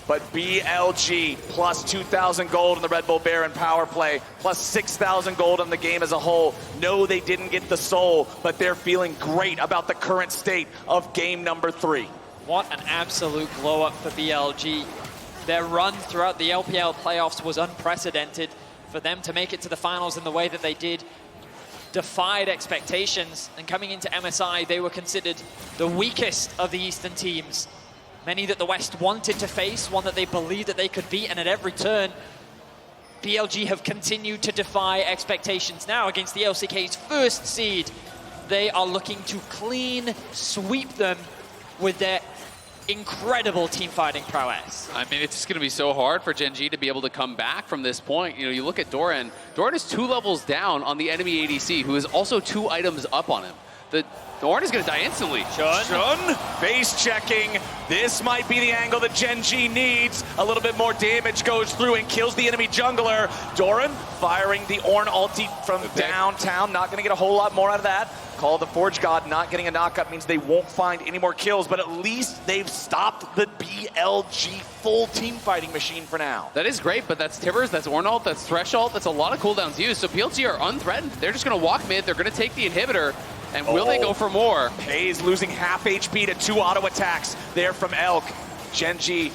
But BLG plus 2,000 gold in the Red Bull Baron power play, plus 6,000 gold on the game as a whole. No, they didn't get the soul, but they're feeling great about the current state of game number 3. What an absolute blow up for BLG. Their run throughout the LPL playoffs was unprecedented. For them to make it to the finals in the way that they did defied expectations, and coming into MSI they were considered the weakest of the Eastern teams. Many that the West wanted to face, one that they believed that they could beat, and at every turn BLG have continued to defy expectations. Now against the LCK's first seed, they are looking to clean sweep them with their incredible team fighting prowess. I mean, it's just going to be so hard for Gen.G to be able to come back from this point. You know, you look at Doran. Doran is 2 levels down on the enemy ADC, who is also 2 items up on him. the Ornn is going to die instantly. Shun base checking. This might be the angle that Gen G needs. A little bit more damage goes through and kills the enemy jungler. Doran firing the Ornn ulti from downtown. Not going to get a whole lot more out of that. Call of the Forge God not getting a knockup means they won't find any more kills, but at least they've stopped the BLG full team fighting machine for now. That is great, but that's Tibbers, that's Ornn ult, that's Thresh ult, that's a lot of cooldowns used. So BLG are unthreatened. They're just going to walk mid. They're going to take the inhibitor. And will they go for more? Hayes losing half HP to 2 auto attacks there from Elk. Gen G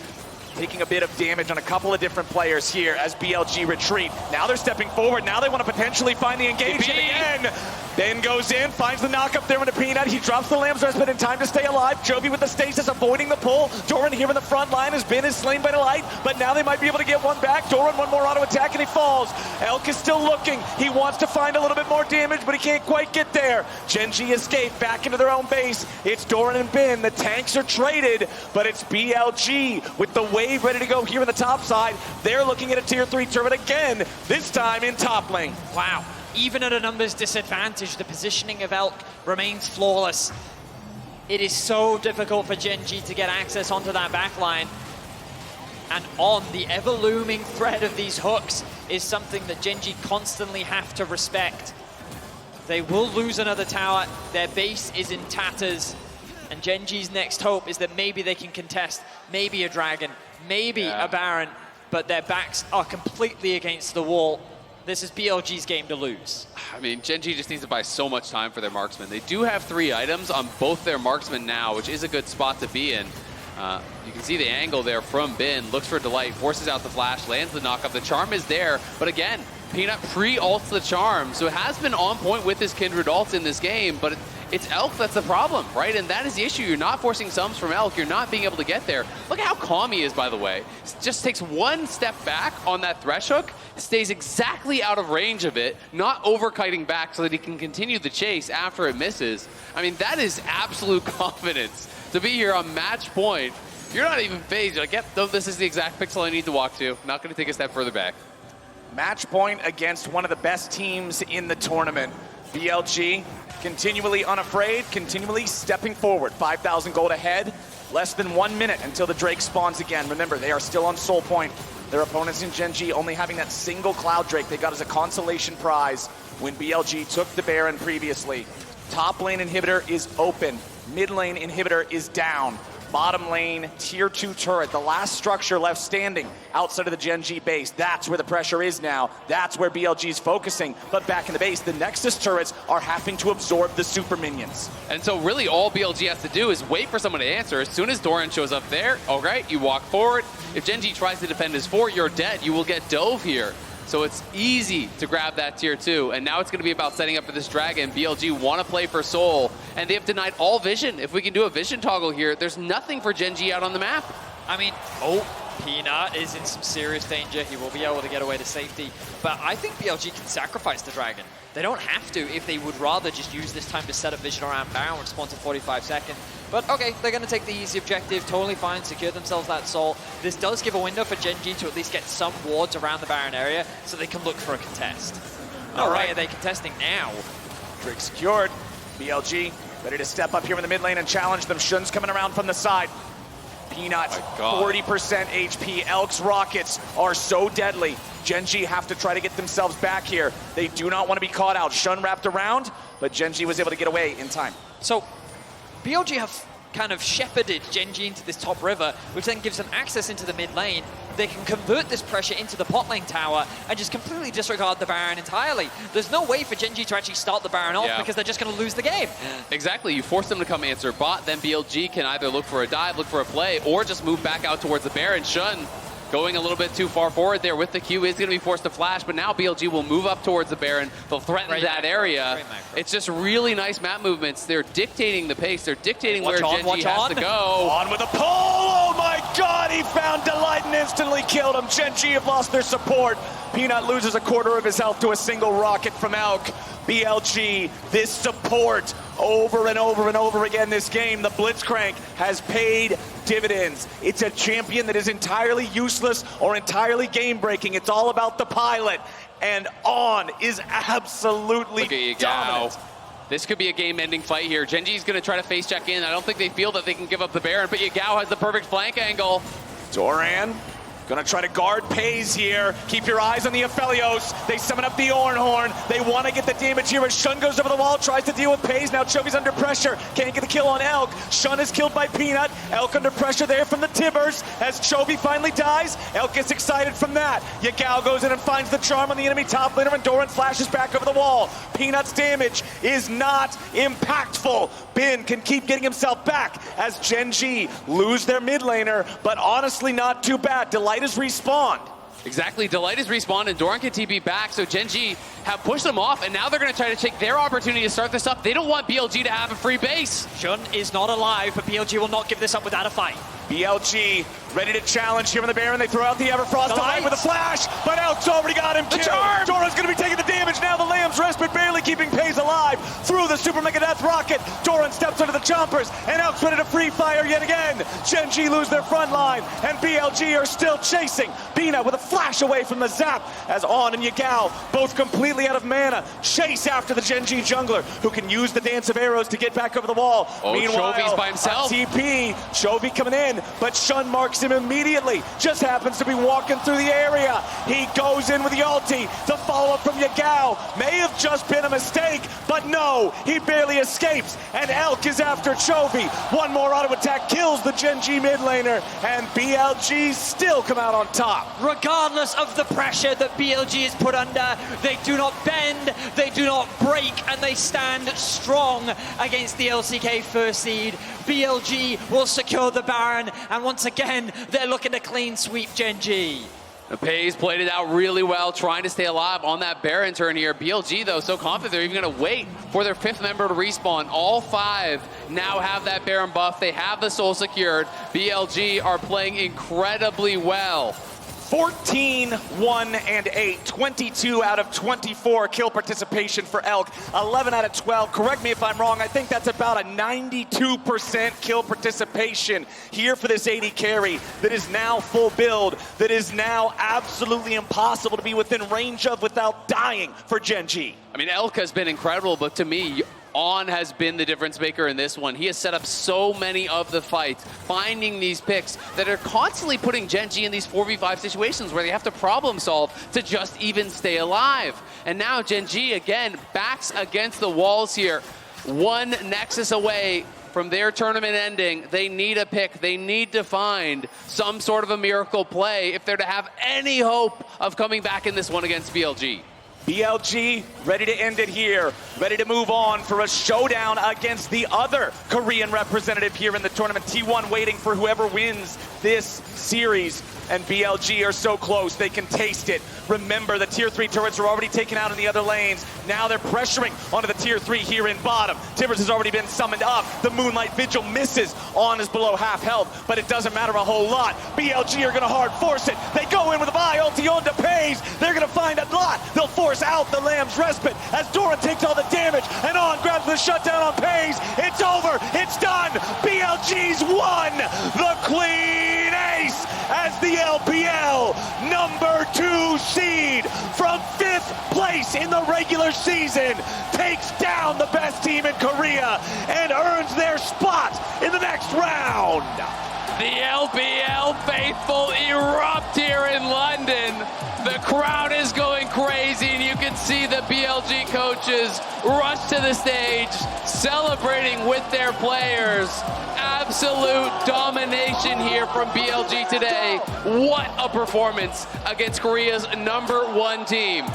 taking a bit of damage on a couple of different players here as BLG retreat. Now they're stepping forward. Now they want to potentially find the engagement again. Ben goes in, finds the knockup there into Peanut. He drops the Lamb's Rest, but in time to stay alive. Jovi with the stasis, avoiding the pull. Doran here in the front line has been slain by the light, but now they might be able to get one back. Doran, one more auto attack, and he falls. Elk is still looking. He wants to find a little bit more damage, but he can't quite get there. Gen G escape back into their own base. It's Doran and Ben. The tanks are traded, but it's BLG with the wave ready to go here in the top side. They're looking at a tier 3 turret again, this time in top lane. Wow. Even at a numbers disadvantage, the positioning of Elk remains flawless. It is so difficult for Gen G to get access onto that backline. And on the ever-looming threat of these hooks is something that Gen G constantly have to respect. They will lose another tower. Their base is in tatters. And Gen G's next hope is that maybe they can contest maybe a dragon, maybe a Baron, but their backs are completely against the wall. This is BLG's game to lose. I mean, Gen G just needs to buy so much time for their marksman. They do have 3 items on both their marksmen now, which is a good spot to be in. You can see the angle there from Ben. Looks for Delight, forces out the flash, lands the knockup. The charm is there, but again, Peanut pre-ults the charm, so it has been on point with his Kindred ult in this game, but it's Elk that's the problem, right? And that is the issue. You're not forcing sums from Elk. You're not being able to get there. Look at how calm he is, by the way. Just takes one step back on that Thresh hook, stays exactly out of range of it, not over-kiting back so that he can continue the chase after it misses. I mean, that is absolute confidence. To be here on match point, you're not even phased. You're like, yep, no, this is the exact pixel I need to walk to. Not going to take a step further back. Match point against one of the best teams in the tournament. BLG continually unafraid, continually stepping forward. 5,000 gold ahead, less than 1 minute until the Drake spawns again. Remember, they are still on soul point. Their opponents in Gen G only having that single Cloud Drake they got as a consolation prize when BLG took the Baron previously. Top lane inhibitor is open. Mid lane inhibitor is down. Bottom lane, tier 2 turret, the last structure left standing outside of the Gen G base. That's where the pressure is now. That's where BLG is focusing. But back in the base, the Nexus turrets are having to absorb the super minions. And so really all BLG has to do is wait for someone to answer. As soon as Doran shows up there, all right, you walk forward. If Gen G tries to defend his fort, you're dead. You will get dove here. So it's easy to grab that tier 2. And now it's going to be about setting up for this dragon. BLG want to play for soul. And they have denied all vision. If we can do a vision toggle here, there's nothing for Gen G out on the map. I mean, Peanut is in some serious danger. He will be able to get away to safety. But I think BLG can sacrifice the dragon. They don't have to if they would rather just use this time to set up vision around Baron, respond to 45 seconds. But okay, they're going to take the easy objective, totally fine, secure themselves that soul. This does give a window for Gen G to at least get some wards around the Baron area so they can look for a contest. All right, are they contesting now? Drake secured. BLG ready to step up here in the mid lane and challenge them. Shun's coming around from the side. Peanut, 40% HP. Elk's rockets are so deadly. Gen G have to try to get themselves back here. They do not want to be caught out. Shun wrapped around, but Gen G was able to get away in time. So BLG have kind of shepherded Gen G into this top river, which then gives them access into the mid lane. They can convert this pressure into the bot lane tower and just completely disregard the Baron entirely. There's no way for Gen G to actually start the Baron off because they're just going to lose the game. Exactly. You force them to come answer bot, then BLG can either look for a dive, look for a play, or just move back out towards the Baron. Shun going a little bit too far forward there with the Q is going to be forced to flash, but now BLG will move up towards the Baron. They'll threaten that area. It's just really nice map movements. They're dictating the pace. They're dictating where Gen G has to go. On with a pull! Oh my god, he found Delight and instantly killed him. Gen G have lost their support. Peanut loses a quarter of his health to a single rocket from Elk. BLG, this support over and over and over again this game. The Blitzcrank has paid dividends. It's a champion that is entirely useless or entirely game-breaking. It's all about the pilot. And On is absolutely dominant. This could be a game-ending fight here. Gen.G's going to try to face check in. I don't think they feel that they can give up the Baron, but Yagao has the perfect flank angle. Doran gonna try to guard Pays here. Keep your eyes on the Aphelios. They summon up the Ornhorn. They want to get the damage here as Shun goes over the wall, tries to deal with Pays. Now Chovy's under pressure. Can't get the kill on Elk. Shun is killed by Peanut. Elk under pressure there from the Tibbers. As Chovy finally dies, Elk gets excited from that. Yagao goes in and finds the charm on the enemy top laner, and Doran flashes back over the wall. Peanut's damage is not impactful. Bin can keep getting himself back as Gen.G lose their mid laner, but honestly not too bad. Delight is respawned. Exactly, Delight is respawned and Doran can TP back, so Gen.G have pushed them off, and now they're going to try to take their opportunity to start this up. They don't want BLG to have a free base. Shun is not alive, but BLG will not give this up without a fight. BLG ready to challenge here on the Baron. They throw out the Everfrost Delight with a flash, but Elk's already got him killed. Doran's going to be taking the damage now. The Lamb's Respite barely keeping Pays alive through the Super Mega Death Rocket. Doran steps under the chompers, and Elk's ready to free fire yet again. Gen.G lose their front line, and BLG are still chasing. Bina with a flash away from the zap, as On and Yagao, both completely out of mana, chase after the Gen.G jungler, who can use the Dance of Arrows to get back over the wall. Oh, Meanwhile, Chovy's by himself. TP, Chovy coming in, but Shun marks him immediately. Just happens to be walking through the area. He goes in with the ulti. The follow-up from Yagao may have just been a mistake, but no, he barely escapes. And Elk is after Chovy. One more auto attack kills the Gen.G mid laner, and BLG still come out on top. Regardless of the pressure that BLG is put under, they do not bend, they do not break, and they stand strong against the LCK first seed. BLG will secure the Baron, and once again, they're looking to clean sweep Gen.G. Pays played it out really well, trying to stay alive on that Baron turn here. BLG, though, so confident they're even going to wait for their 5th member to respawn. All 5 now have that Baron buff. They have the soul secured. BLG are playing incredibly well. 14, 1, and 8. 22 out of 24 kill participation for Elk. 11 out of 12. Correct me if I'm wrong. I think that's about a 92% kill participation here for this AD carry that is now full build, that is now absolutely impossible to be within range of without dying for Gen.G. I mean, Elk has been incredible, but to me, On has been the difference maker in this one. He has set up so many of the fights, finding these picks that are constantly putting Gen.G in these 4v5 situations where they have to problem solve to just even stay alive. And now Gen.G, again, backs against the walls here. One Nexus away from their tournament ending. They need a pick. They need to find some sort of a miracle play if they're to have any hope of coming back in this one against BLG. BLG ready to end it here, ready to move on for a showdown against the other Korean representative here in the tournament. T1 waiting for whoever wins this series, and BLG are so close, they can taste it. Remember, the tier 3 turrets are already taken out in the other lanes. Now they're pressuring onto the tier 3 here in bottom. Tibbers has already been summoned up. The Moonlight Vigil misses. On is below half health, but it doesn't matter a whole lot. BLG are gonna hard force it. They go in with a buy ulti on to Pays. They're gonna find a lot. They'll force out the Lamb's Respite as Doran takes all the damage, and On grabs the shutdown on Pays. It's over, it's done. BLG's won the clean ace as the LPL number 2 seed from 5th place in the regular season takes down the best team in Korea and earns their spot in the next round. The LPL faithful erupt here in London. The crowd is going crazy, and you can see the BLG coaches rush to the stage, celebrating with their players. Absolute domination here from BLG today. What a performance against Korea's number 1 team.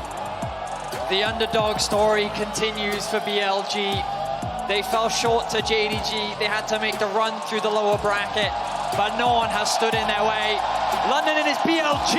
The underdog story continues for BLG. They fell short to JDG. They had to make the run through the lower bracket, but no one has stood in their way. London, it is BLG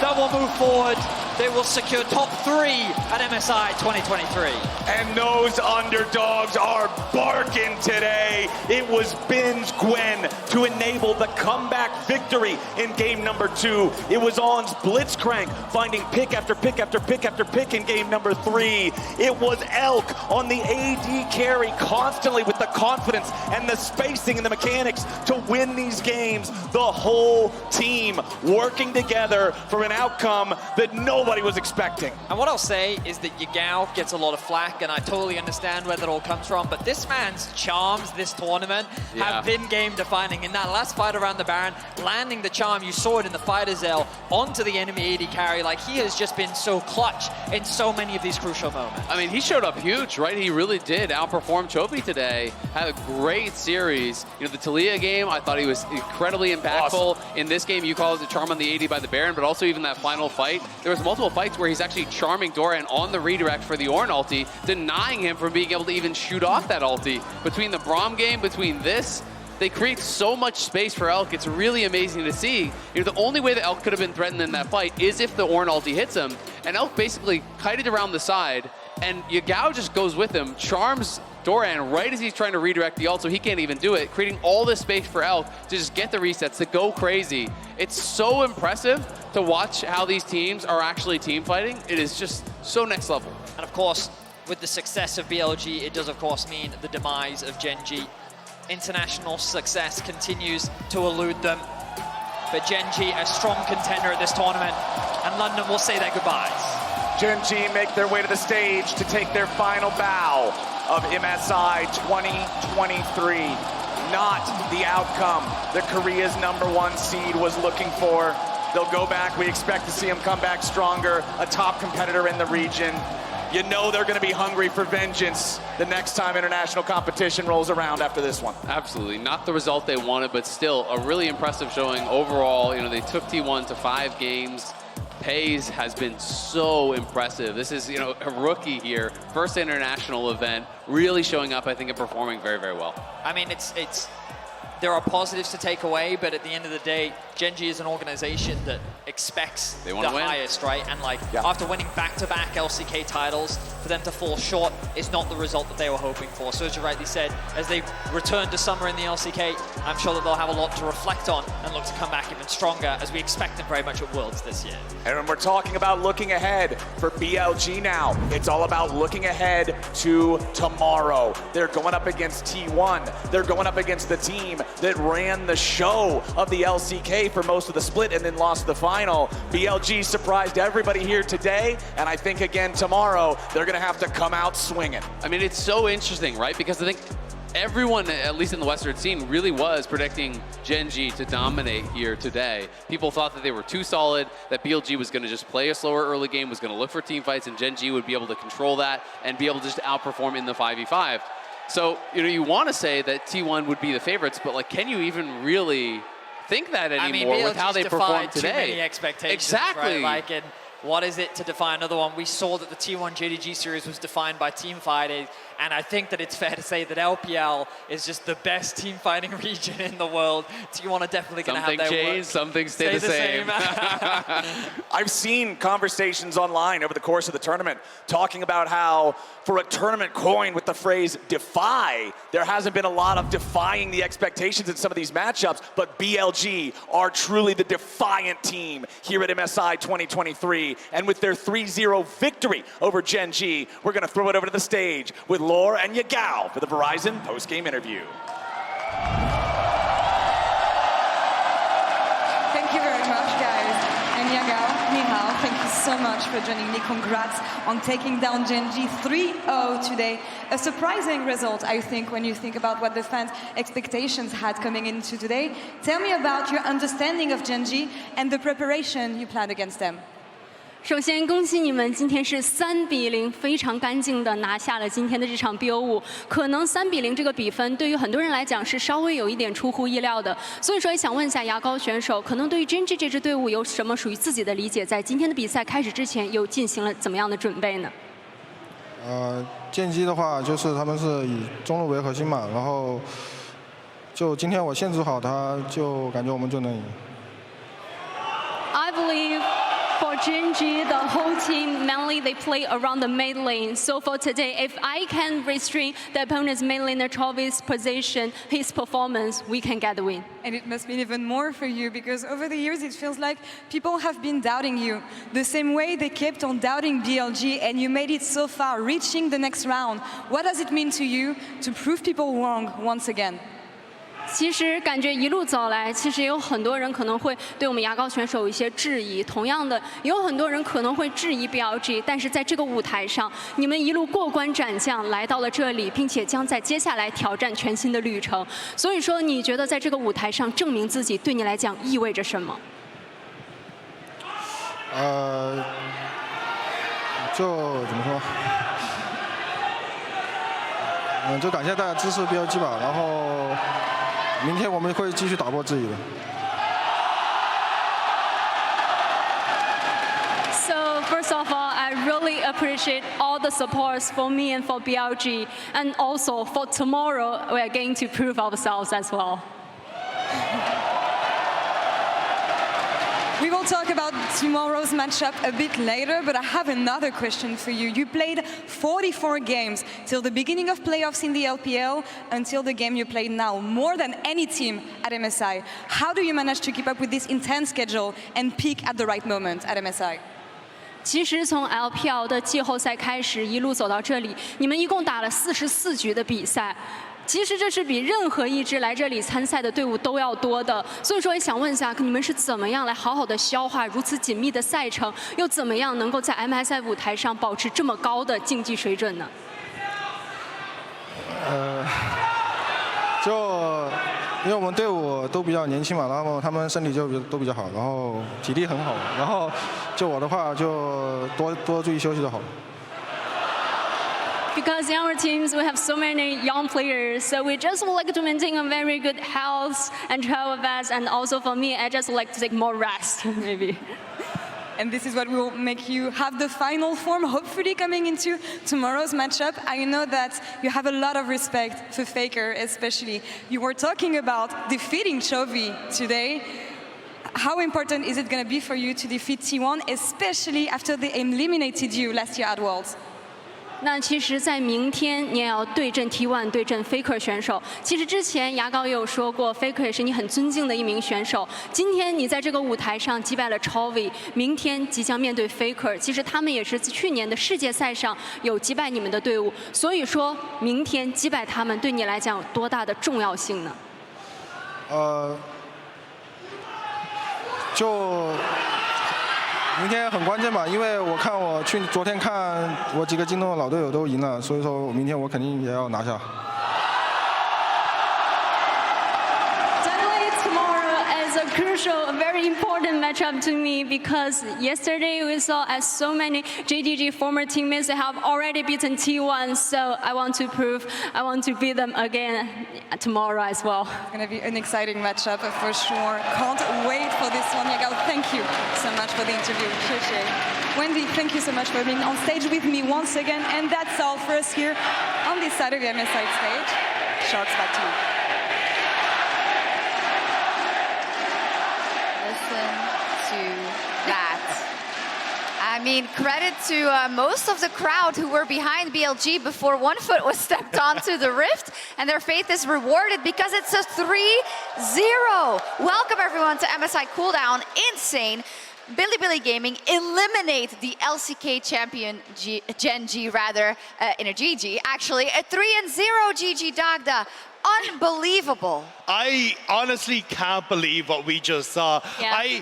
that will move forward. They will secure top 3 at MSI 2023. And those underdogs are barking today. It was Bin's Gwen to enable the comeback victory in game number 2. It was On's Blitzcrank finding pick after pick after pick after pick in game number 3. It was Elk on the AD carry constantly with the confidence and the spacing and the mechanics to win these games. The whole team working together for an outcome that nobody nobody was expecting. And what I'll say is that Yagao gets a lot of flack, and I totally understand where that all comes from, but this man's charms this tournament have been game-defining. In that last fight around the Baron, landing the charm, you saw it in the Fighter's L, onto the enemy AD carry. Like, he has just been so clutch in so many of these crucial moments. I mean, he showed up huge, right? He really did outperform Chobi today. Had a great series. You know, the Talia game, I thought he was incredibly impactful. Awesome. In this game, you call it the charm on the AD by the Baron, but also even that final fight, there was multiple fights where he's actually charming Doran on the redirect for the Ornn ulti, denying him from being able to even shoot off that ulti. Between the Braum game, between this, they create so much space for Elk. It's really amazing to see. You know, the only way that Elk could have been threatened in that fight is if the Ornn ulti hits him, and Elk basically kited around the side, and Yagao just goes with him, charms Doran right as he's trying to redirect the ult, so he can't even do it, creating all this space for Elk to just get the resets, to go crazy. It's so impressive to watch how these teams are actually team fighting. It is just so next level. And of course, with the success of BLG, it does of course mean the demise of Gen G. International success continues to elude them. But Gen G, a strong contender at this tournament, and London will say their goodbyes. Gen G make their way to the stage to take their final bow of MSI 2023. Not the outcome that Korea's #1 seed was looking for. They'll go back. We expect to see them come back stronger, a top competitor in the region. You know they're going to be hungry for vengeance the next time international competition rolls around after this one. Absolutely. Not the result they wanted, but still a really impressive showing overall. You know, they took T1 to 5 games. Pays has been so impressive. This is, you know, a rookie here, first international event, really showing up, I think, and performing very, very well. I mean, there are positives to take away, but at the end of the day, Gen G is an organization that expects the highest, right? And like, after winning back-to-back LCK titles, for them to fall short is not the result that they were hoping for. So as you rightly said, as they return to summer in the LCK, I'm sure that they'll have a lot to reflect on and look to come back even stronger, as we expect them very much at Worlds this year. And when we're talking about looking ahead for BLG now, it's all about looking ahead to tomorrow. They're going up against T1. They're going up against the team that ran the show of the LCK for most of the split and then lost the final. BLG surprised everybody here today, and I think again tomorrow they're going to have to come out swinging. I mean, it's so interesting, right? Because I think everyone, at least in the Western scene, really was predicting Gen G to dominate here today. People thought that they were too solid, that BLG was going to just play a slower early game, was going to look for team fights, and Gen G would be able to control that and be able to just outperform in the 5v5. So, you know, you want to say that T1 would be the favorites, but like, can you even really think that anymore with how they performed today? Too many expectations, exactly. Right? Like, and what is it to define another one? We saw that the T1 JDG series was defined by team fighting, and I think that it's fair to say that LPL is just the best team fighting region in the world. T1 are definitely going to have their change, something stay the same. I've seen conversations online over the course of the tournament talking about how for a tournament coin with the phrase defy, there hasn't been a lot of defying the expectations in some of these matchups, but BLG are truly the defiant team here at MSI 2023. And with their 3-0 victory over Gen G, we're going to throw it over to the stage with Lore and Yagao for the Verizon post-game interview. Thank you very much, guys. And Yagao, ni hao, thank you so much for joining me. Congrats on taking down Gen G 3-0 today. A surprising result, I think, when you think about what the fans' expectations had coming into today. Tell me about your understanding of Gen G and the preparation you planned against them. 首先，恭喜你们，今天是3-0，非常干净的拿下了今天的这场 BO5。可能3-0这个比分对于很多人来讲是稍微有一点出乎意料的，所以说也想问一下牙膏选手，可能对于 Gen.G 这支队伍有什么属于自己的理解？在今天的比赛开始之前，又进行了怎么样的准备呢Gen.G 的话，就是他们是以中路为核心嘛，然后就今天我限制好他，就感觉我们就能赢。I believe. For Gen.G, the whole team, mainly they play around the mid lane. So for today, if I can restrain the opponent's mid laner Chobi's position, his performance, we can get the win. And it must mean even more for you, because over the years it feels like people have been doubting you. The same way they kept on doubting BLG, and you made it so far, reaching the next round. What does it mean to you to prove people wrong once again? 其实感觉一路走来，其实也有很多人可能会对我们牙膏选手有一些质疑。同样的，也有很多人可能会质疑 BLG， 但是在这个舞台上，你们一路过关斩将来到了这里，并且将在接下来挑战全新的旅程。所以说，你觉得在这个舞台上证明自己，对你来讲意味着什么？就怎么说？就感谢大家支持 BLG 吧，然后明天我们会继续打破质疑的。So first of all, I really appreciate all the supports for me and for BLG, and also for tomorrow, we are going to prove ourselves as well. We will talk about tomorrow's matchup a bit later, but I have another question for you. You played 44 games till the beginning of playoffs in the LPL until the game you played now, more than any team at MSI. How do you manage to keep up with this intense schedule and peak at the right moment at MSI? 其实从 LPL 的季后赛开始，一路走到这里，你们一共打了44局的比赛。其实这是比任何一支来这里参赛的队伍都要多的，所以说也想问一下，你们是怎么样来好好的消化如此紧密的赛程，又怎么样能够在 MSI 舞台上保持这么高的竞技水准呢？就因为我们队伍都比较年轻嘛，然后他们身体就都比较好，然后体力很好，然后就我的话就多注意休息就好了。Because in our teams we have so many young players, so we just would like to maintain a very good health and travel fast, and also for me, I just would like to take more rest, maybe. And this is what will make you have the final form, hopefully coming into tomorrow's matchup. I know that you have a lot of respect for FLICKR, especially. You were talking about defeating Chovy today. How important is it going to be for you to defeat T1, especially after they eliminated you last year at Worlds? 那其实，在明天你也要对阵 T1， 对阵 FLICKR 选手。其实之前牙膏也有说过 ，FLICKR 也是你很尊敬的一名选手。今天你在这个舞台上击败了 Chovy， 明天即将面对 FLICKR。其实他们也是去年的世界赛上有击败你们的队伍，所以说明天击败他们对你来讲有多大的重要性呢？就明天很关键吧，因为昨天看我几个京东的老队友都赢了，所以说明天我肯定也要拿下。A crucial, a very important matchup to me because yesterday we saw as so many JDG former teammates have already beaten T1, so I want to beat them again tomorrow as well. It's going to be an exciting matchup for sure. Can't wait for this one, Yagao. Thank you so much for the interview. Appreciate it. Wendy, thank you so much for being on stage with me once again, and that's all for us here on this side of the MSI stage. Sharks, back to you. I mean, credit to most of the crowd who were behind BLG before one foot was stepped onto the rift, and their faith is rewarded because it's a 3-0. Welcome everyone to MSI Cooldown. Insane. Bilibili Gaming eliminate the LCK champion Gen G in a GG, actually. A 3-0 GG Dagda. Unbelievable. I honestly can't believe what we just saw. Yeah.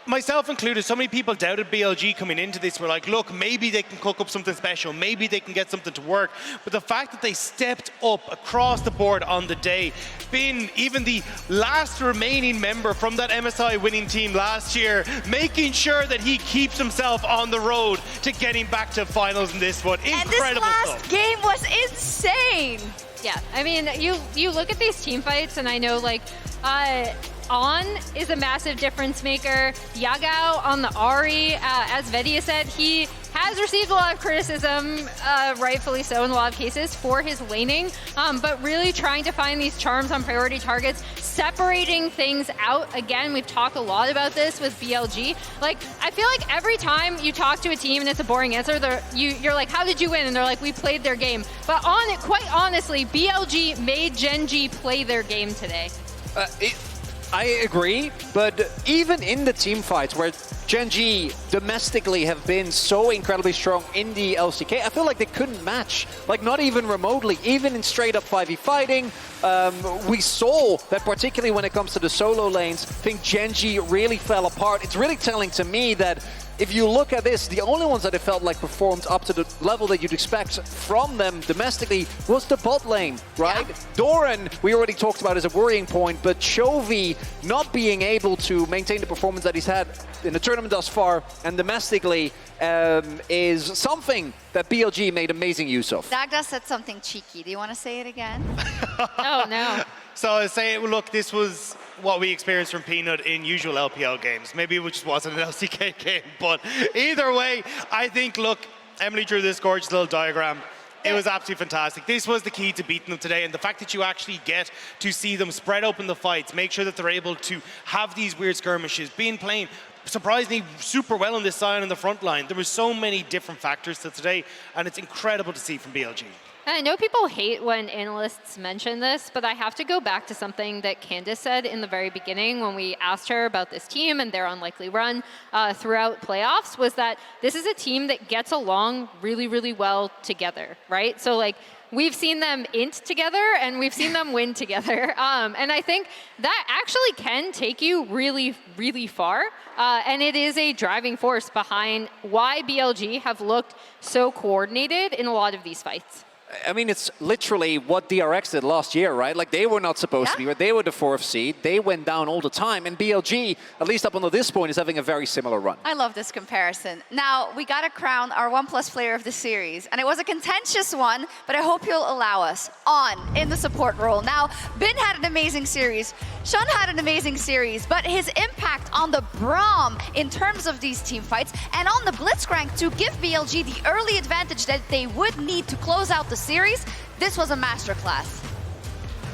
Myself included, so many people doubted BLG coming into this. We're like, look, maybe they can cook up something special. Maybe they can get something to work. But the fact that they stepped up across the board on the day, being even the last remaining member from that MSI winning team last year, making sure that he keeps himself on the road to getting back to finals in this one. Incredible and this last game was insane. Yeah, I mean, you look at these team fights, and I know, like, On is a massive difference maker. Yagao on the Ahri, as Vedia said, he has received a lot of criticism, rightfully so in a lot of cases, for his laning, but really trying to find these charms on priority targets, separating things out. Again, we've talked a lot about this with BLG. Like, I feel like every time you talk to a team and it's a boring answer, you're like, how did you win? And they're like, we played their game. But quite honestly, BLG made Gen G play their game today. I agree, but even in the team fights where Gen.G domestically have been so incredibly strong in the LCK, I feel like they couldn't match, like not even remotely, even in straight up 5v fighting. We saw that particularly when it comes to the solo lanes, I think Gen.G really fell apart. It's really telling to me that if you look at this, the only ones that it felt like performed up to the level that you'd expect from them domestically was the bot lane, right? Yeah. Doran, we already talked about as a worrying point, but Chovy not being able to maintain the performance that he's had in the tournament thus far and domestically is something that BLG made amazing use of. Dagda said something cheeky. Do you want to say it again? Oh, no. So I say, look, this was what we experienced from Peanut in usual LPL games. Maybe it just wasn't an LCK game, but either way, I think, look, Emily drew this gorgeous little diagram. It was absolutely fantastic. This was the key to beating them today, and the fact that you actually get to see them spread open the fights, make sure that they're able to have these weird skirmishes, playing surprisingly super well on this side in the front line. There were so many different factors to today, and it's incredible to see from BLG. I know people hate when analysts mention this, but I have to go back to something that Candace said in the very beginning when we asked her about this team and their unlikely run throughout playoffs, was that this is a team that gets along really, really well together, right? So like, we've seen them int together and we've seen them win together. And I think that actually can take you really, really far. And it is a driving force behind why BLG have looked so coordinated in a lot of these fights. I mean, it's literally what DRX did last year, right? Like, they were not supposed to be, but they were the 4th seed. They went down all the time, and BLG, at least up until this point, is having a very similar run. I love this comparison. Now, we got to crown our 1+ player of the series, and it was a contentious one, but I hope you'll allow us on in the support role. Now, Bin had an amazing series. Sean had an amazing series, but his impact on the Braum in terms of these team fights and on the Blitzcrank to give BLG the early advantage that they would need to close out the series, this was a masterclass.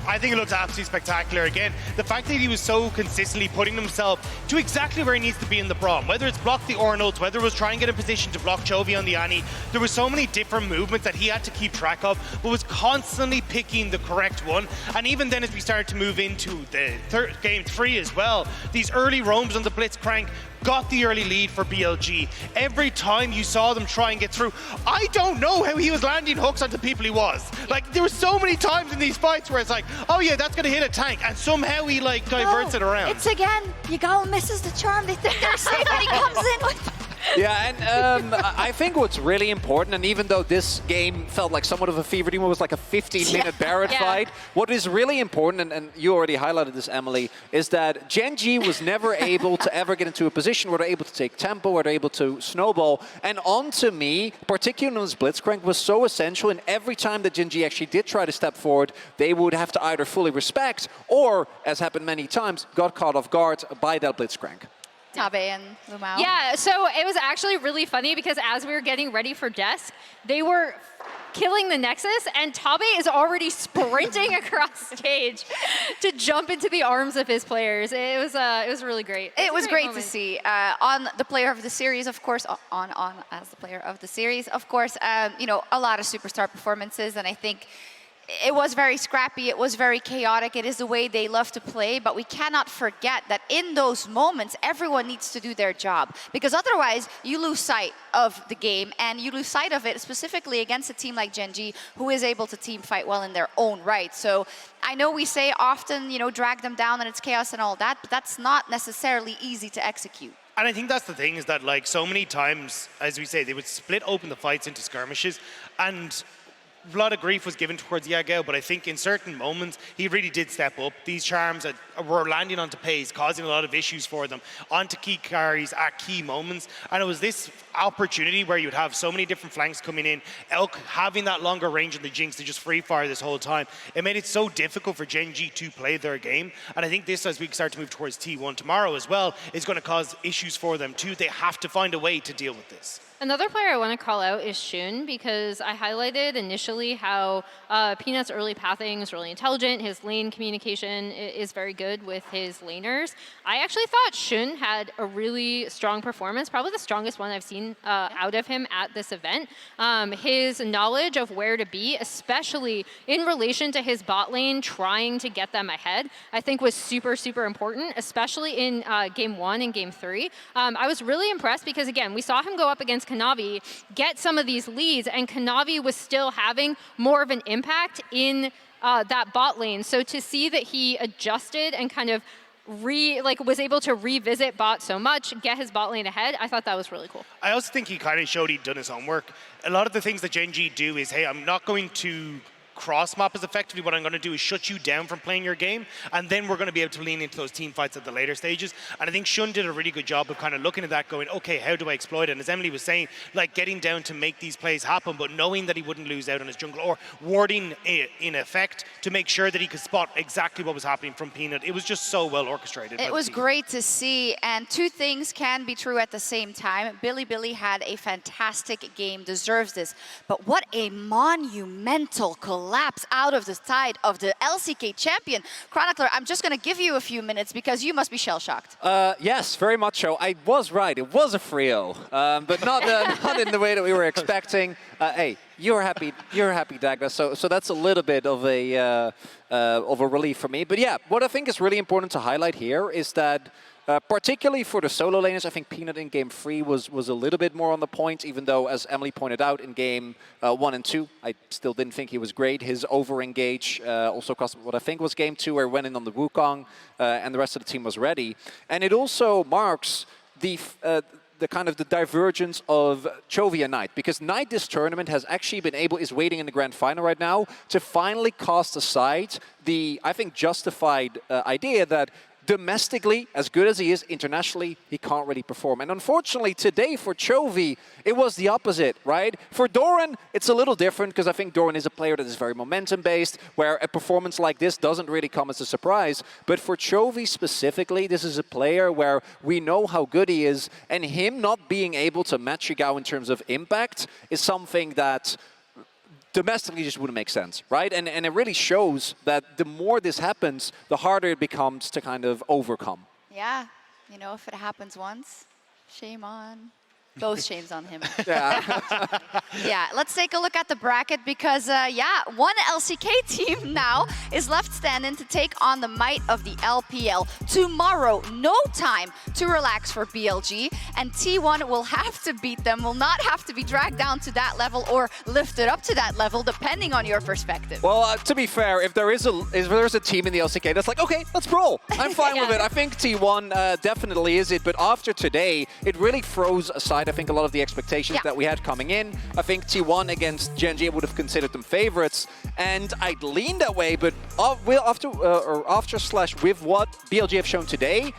I think it looks absolutely spectacular. Again, the fact that he was so consistently putting himself to exactly where he needs to be in the Braum, whether it's block the Arnolds, whether it was try and get in position to block Chovy on the Annie, there were so many different movements that he had to keep track of, but was constantly picking the correct one. And even then, as we started to move into the game 3 as well, these early roams on the Blitzcrank got the early lead for BLG. Every time you saw them try and get through, I don't know how he was landing hooks onto people he was. Like, there were so many times in these fights where it's like, oh yeah, that's gonna hit a tank, and somehow he like diverts it around. It's again, Yagao misses the charm. They think they're safe and he comes in with... Yeah, and I think what's really important, and even though this game felt like somewhat of a fever dream, it was like a 15-minute Barrett fight, what is really important, and you already highlighted this, Emily, is that Gen.G was never able to ever get into a position where they're able to take tempo, where they're able to snowball. And on to me, particularly on this Blitzcrank, was so essential, and every time that Gen.G actually did try to step forward, they would have to either fully respect, or, as happened many times, got caught off guard by that Blitzcrank. Tabe and Lumao. Yeah, so it was actually really funny because as we were getting ready for Desk, they were killing the Nexus, and Tabe is already sprinting across stage to jump into the arms of his players. It was really great. It was great to see. On the player of the series, of course, on as the player of the series, of course, you know, a lot of superstar performances, and I think it was very scrappy, it was very chaotic, it is the way they love to play, but we cannot forget that in those moments, everyone needs to do their job, because otherwise you lose sight of the game, and you lose sight of it specifically against a team like Gen.G, who is able to team fight well in their own right. So I know we say often, you know, drag them down and it's chaos and all that, but that's not necessarily easy to execute. And I think that's the thing, is that like so many times, as we say, they would split open the fights into skirmishes, and a lot of grief was given towards Yagao, but I think in certain moments, he really did step up. These charms that were landing onto Pays, causing a lot of issues for them, onto key carries at key moments. And it was this opportunity where you'd have so many different flanks coming in, Elk having that longer range in the Jinx to just free fire this whole time. It made it so difficult for Gen.G to play their game. And I think this, as we start to move towards T1 tomorrow as well, is going to cause issues for them too. They have to find a way to deal with this. Another player I want to call out is Shun, because I highlighted initially especially how Peanut's early pathing is really intelligent. His lane communication is very good with his laners. I actually thought Shun had a really strong performance, probably the strongest one I've seen out of him at this event. His knowledge of where to be, especially in relation to his bot lane, trying to get them ahead, I think was super, super important, especially in Game 1 and Game 3. I was really impressed because, again, we saw him go up against Kanavi, get some of these leads, and Kanavi was still having more of an impact in that bot lane. So to see that he adjusted and kind of was able to revisit bot so much, get his bot lane ahead, I thought that was really cool. I also think he kind of showed he'd done his homework. A lot of the things that Gen G do is, hey, I'm not going to cross map as effectively. What I'm going to do is shut you down from playing your game, and then we're going to be able to lean into those team fights at the later stages. And I think Shun did a really good job of kind of looking at that, going, okay, how do I exploit it? And as Emily was saying, like getting down to make these plays happen, but knowing that he wouldn't lose out on his jungle, or warding in effect to make sure that he could spot exactly what was happening from Peanut. It was just so well orchestrated. It was great to see, and two things can be true at the same time. Bilibili had a fantastic game, deserves this, but what a monumental collapse out of the side of the LCK champion. Chronicler, I'm just going to give you a few minutes because you must be shell-shocked. Yes, very much so. I was right. It was a 3-0, but not in the way that we were expecting. Hey, you're happy, Dagda. So that's a little bit of a relief for me. But yeah, what I think is really important to highlight here is that particularly for the solo laners, I think Peanut in Game 3 was a little bit more on the point, even though, as Emily pointed out, in Game 1 and 2, I still didn't think he was great. His over-engage also cost what I think was Game 2, where he went in on the Wukong, and the rest of the team was ready. And it also marks the kind of the divergence of Chovy and Knight, because Knight this tournament has actually been is waiting in the grand final right now to finally cast aside the, I think, justified idea that domestically, as good as he is, internationally, he can't really perform. And unfortunately, today for Chovy, it was the opposite, right? For Doran, it's a little different, because I think Doran is a player that is very momentum-based, where a performance like this doesn't really come as a surprise. But for Chovy specifically, this is a player where we know how good he is, and him not being able to match Yagao in terms of impact is something that domestically just wouldn't make sense, right? And it really shows that the more this happens, the harder it becomes to kind of overcome. Yeah, you know, if it happens once, shame on. Both shames on him. Yeah. Yeah, let's take a look at the bracket because, yeah, one LCK team now is left standing to take on the might of the LPL. Tomorrow, no time to relax for BLG, and T1 will have to beat them, will not have to be dragged down to that level or lifted up to that level, depending on your perspective. Well, to be fair, if there is a team in the LCK that's like, okay, let's brawl. I'm fine with it. I think T1 definitely is it, but after today, it really throws aside, I think, a lot of the expectations that we had coming in. I think T1 against Gen G would have considered them favorites, and I'd lean that way, but with what BLG have shown today,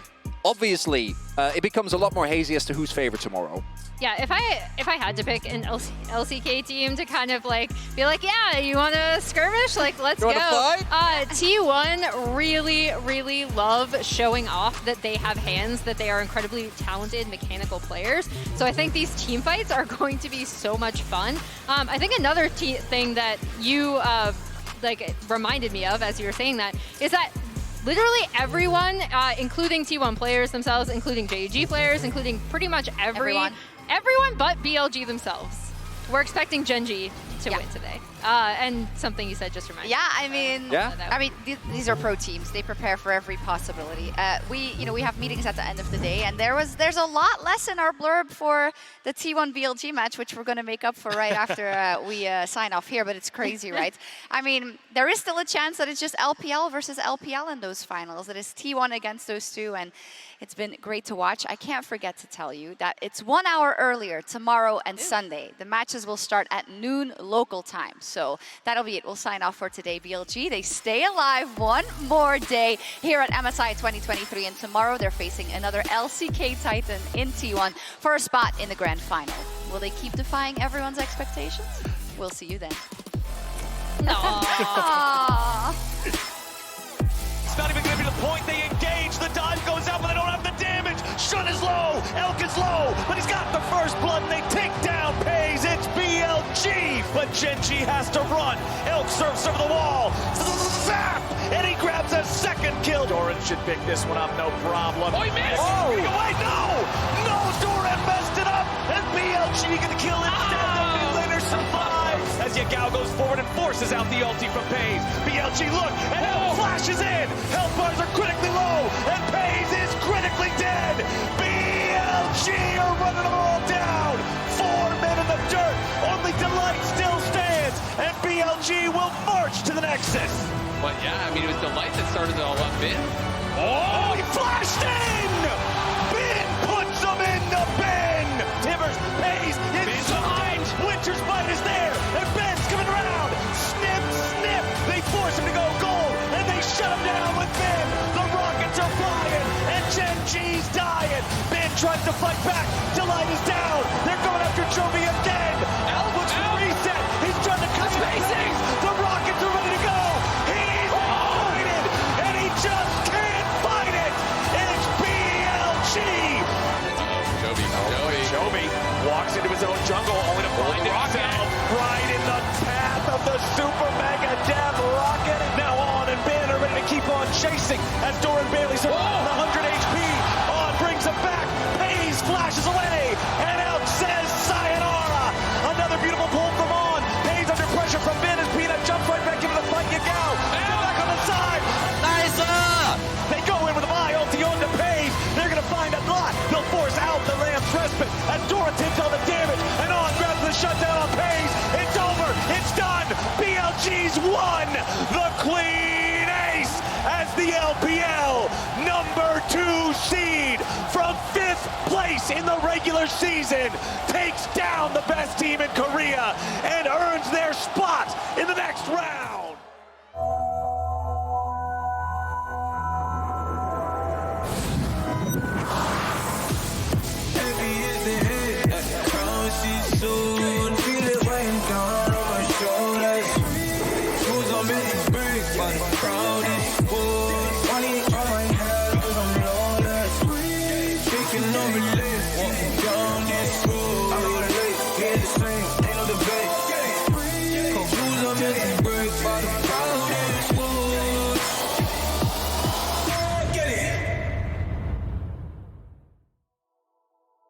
obviously, it becomes a lot more hazy as to who's favorite tomorrow. Yeah, if I had to pick an LCK team to kind of like be like, yeah, you want to skirmish? Like, let's go. T1 really love showing off that they have hands, that they are incredibly talented mechanical players. So I think these team fights are going to be so much fun. I think another thing that you like reminded me of as you were saying that is that literally everyone, including T1 players themselves, including JG players, including pretty much everyone but BLG themselves. We're expecting Gen G to win today. And something you said just reminded me. I mean, these are pro teams. They prepare for every possibility. We have meetings at the end of the day, and there's a lot less in our blurb for the T1 BLG match, which we're going to make up for right after we sign off here. But it's crazy, right? I mean, there is still a chance that it's just LPL versus LPL in those finals. It is T1 against those two, and it's been great to watch. I can't forget to tell you that it's 1 hour earlier tomorrow and Sunday. The matches will start at noon local time. So that'll be it. We'll sign off for today, BLG. They stay alive one more day here at MSI 2023. And tomorrow they're facing another LCK Titan in T1 for a spot in the grand final. Will they keep defying everyone's expectations? We'll see you then. It's not even going to be the point. They engage. The dive goes out, but they don't have the damage. Shun is low. Elk is low, but he's got the first blood, and they take down Pays. It's BLG, but Gen.G has to run. Elk surfs over the wall. Zap! And he grabs a second kill. Doran should pick this one up, no problem. Oh, he missed! Oh! Wait, no! No, Doran messed it up! And BLG gonna kill instead. Oh. Later survives. As Yagao goes forward and forces out the ulti from Pays. BLG, look, and Elk flashes in. Health bars are critically low, and Pays is critically dead. BLG are running them all down. 4 men in the dirt. Only Delight still stands, and BLG will march to the Nexus. But yeah, I mean, it was Delight that started it all up. Bin. Oh, he flashed in! Bin puts him in the bin! Tibbers, Pays, inside! Winter's Bite is there, and Ben's coming around! Snip, snip! They force him to go gold, and they shut him down with Ben! The rockets are flying, and Gen.G's dying! Ben tries to fight back, Delight is down! They're going after Jovi again! Elk looks for reset! He's trying to cut spacing! The rockets are ready to go! He's pointed, and he just can't fight it! It's BLG! Jovi walks into his own jungle, only to find himself right in the path of the Super Mega Death Rocket. Now On and Ben are ready to keep on chasing as Doran Bailey survives 100 HP. On brings him back. Pays flashes away, and Elk says sayonara. Another beautiful pull from On. Pays under pressure from Ben as Peanut jumps right back into the fight. Yagao, get back on the side. Nice! They go in with a buy ulti on to Pays. They're going to find a lot. They'll force out the Lamb's respite as Doran takes all the damage, and On grabs the shutdown on Pays. It's over. It's done. BLG's won the Queen Ace as the LPL #2 seed from 5th place in the regular season takes down the best team in Korea and earns their spot in the next round.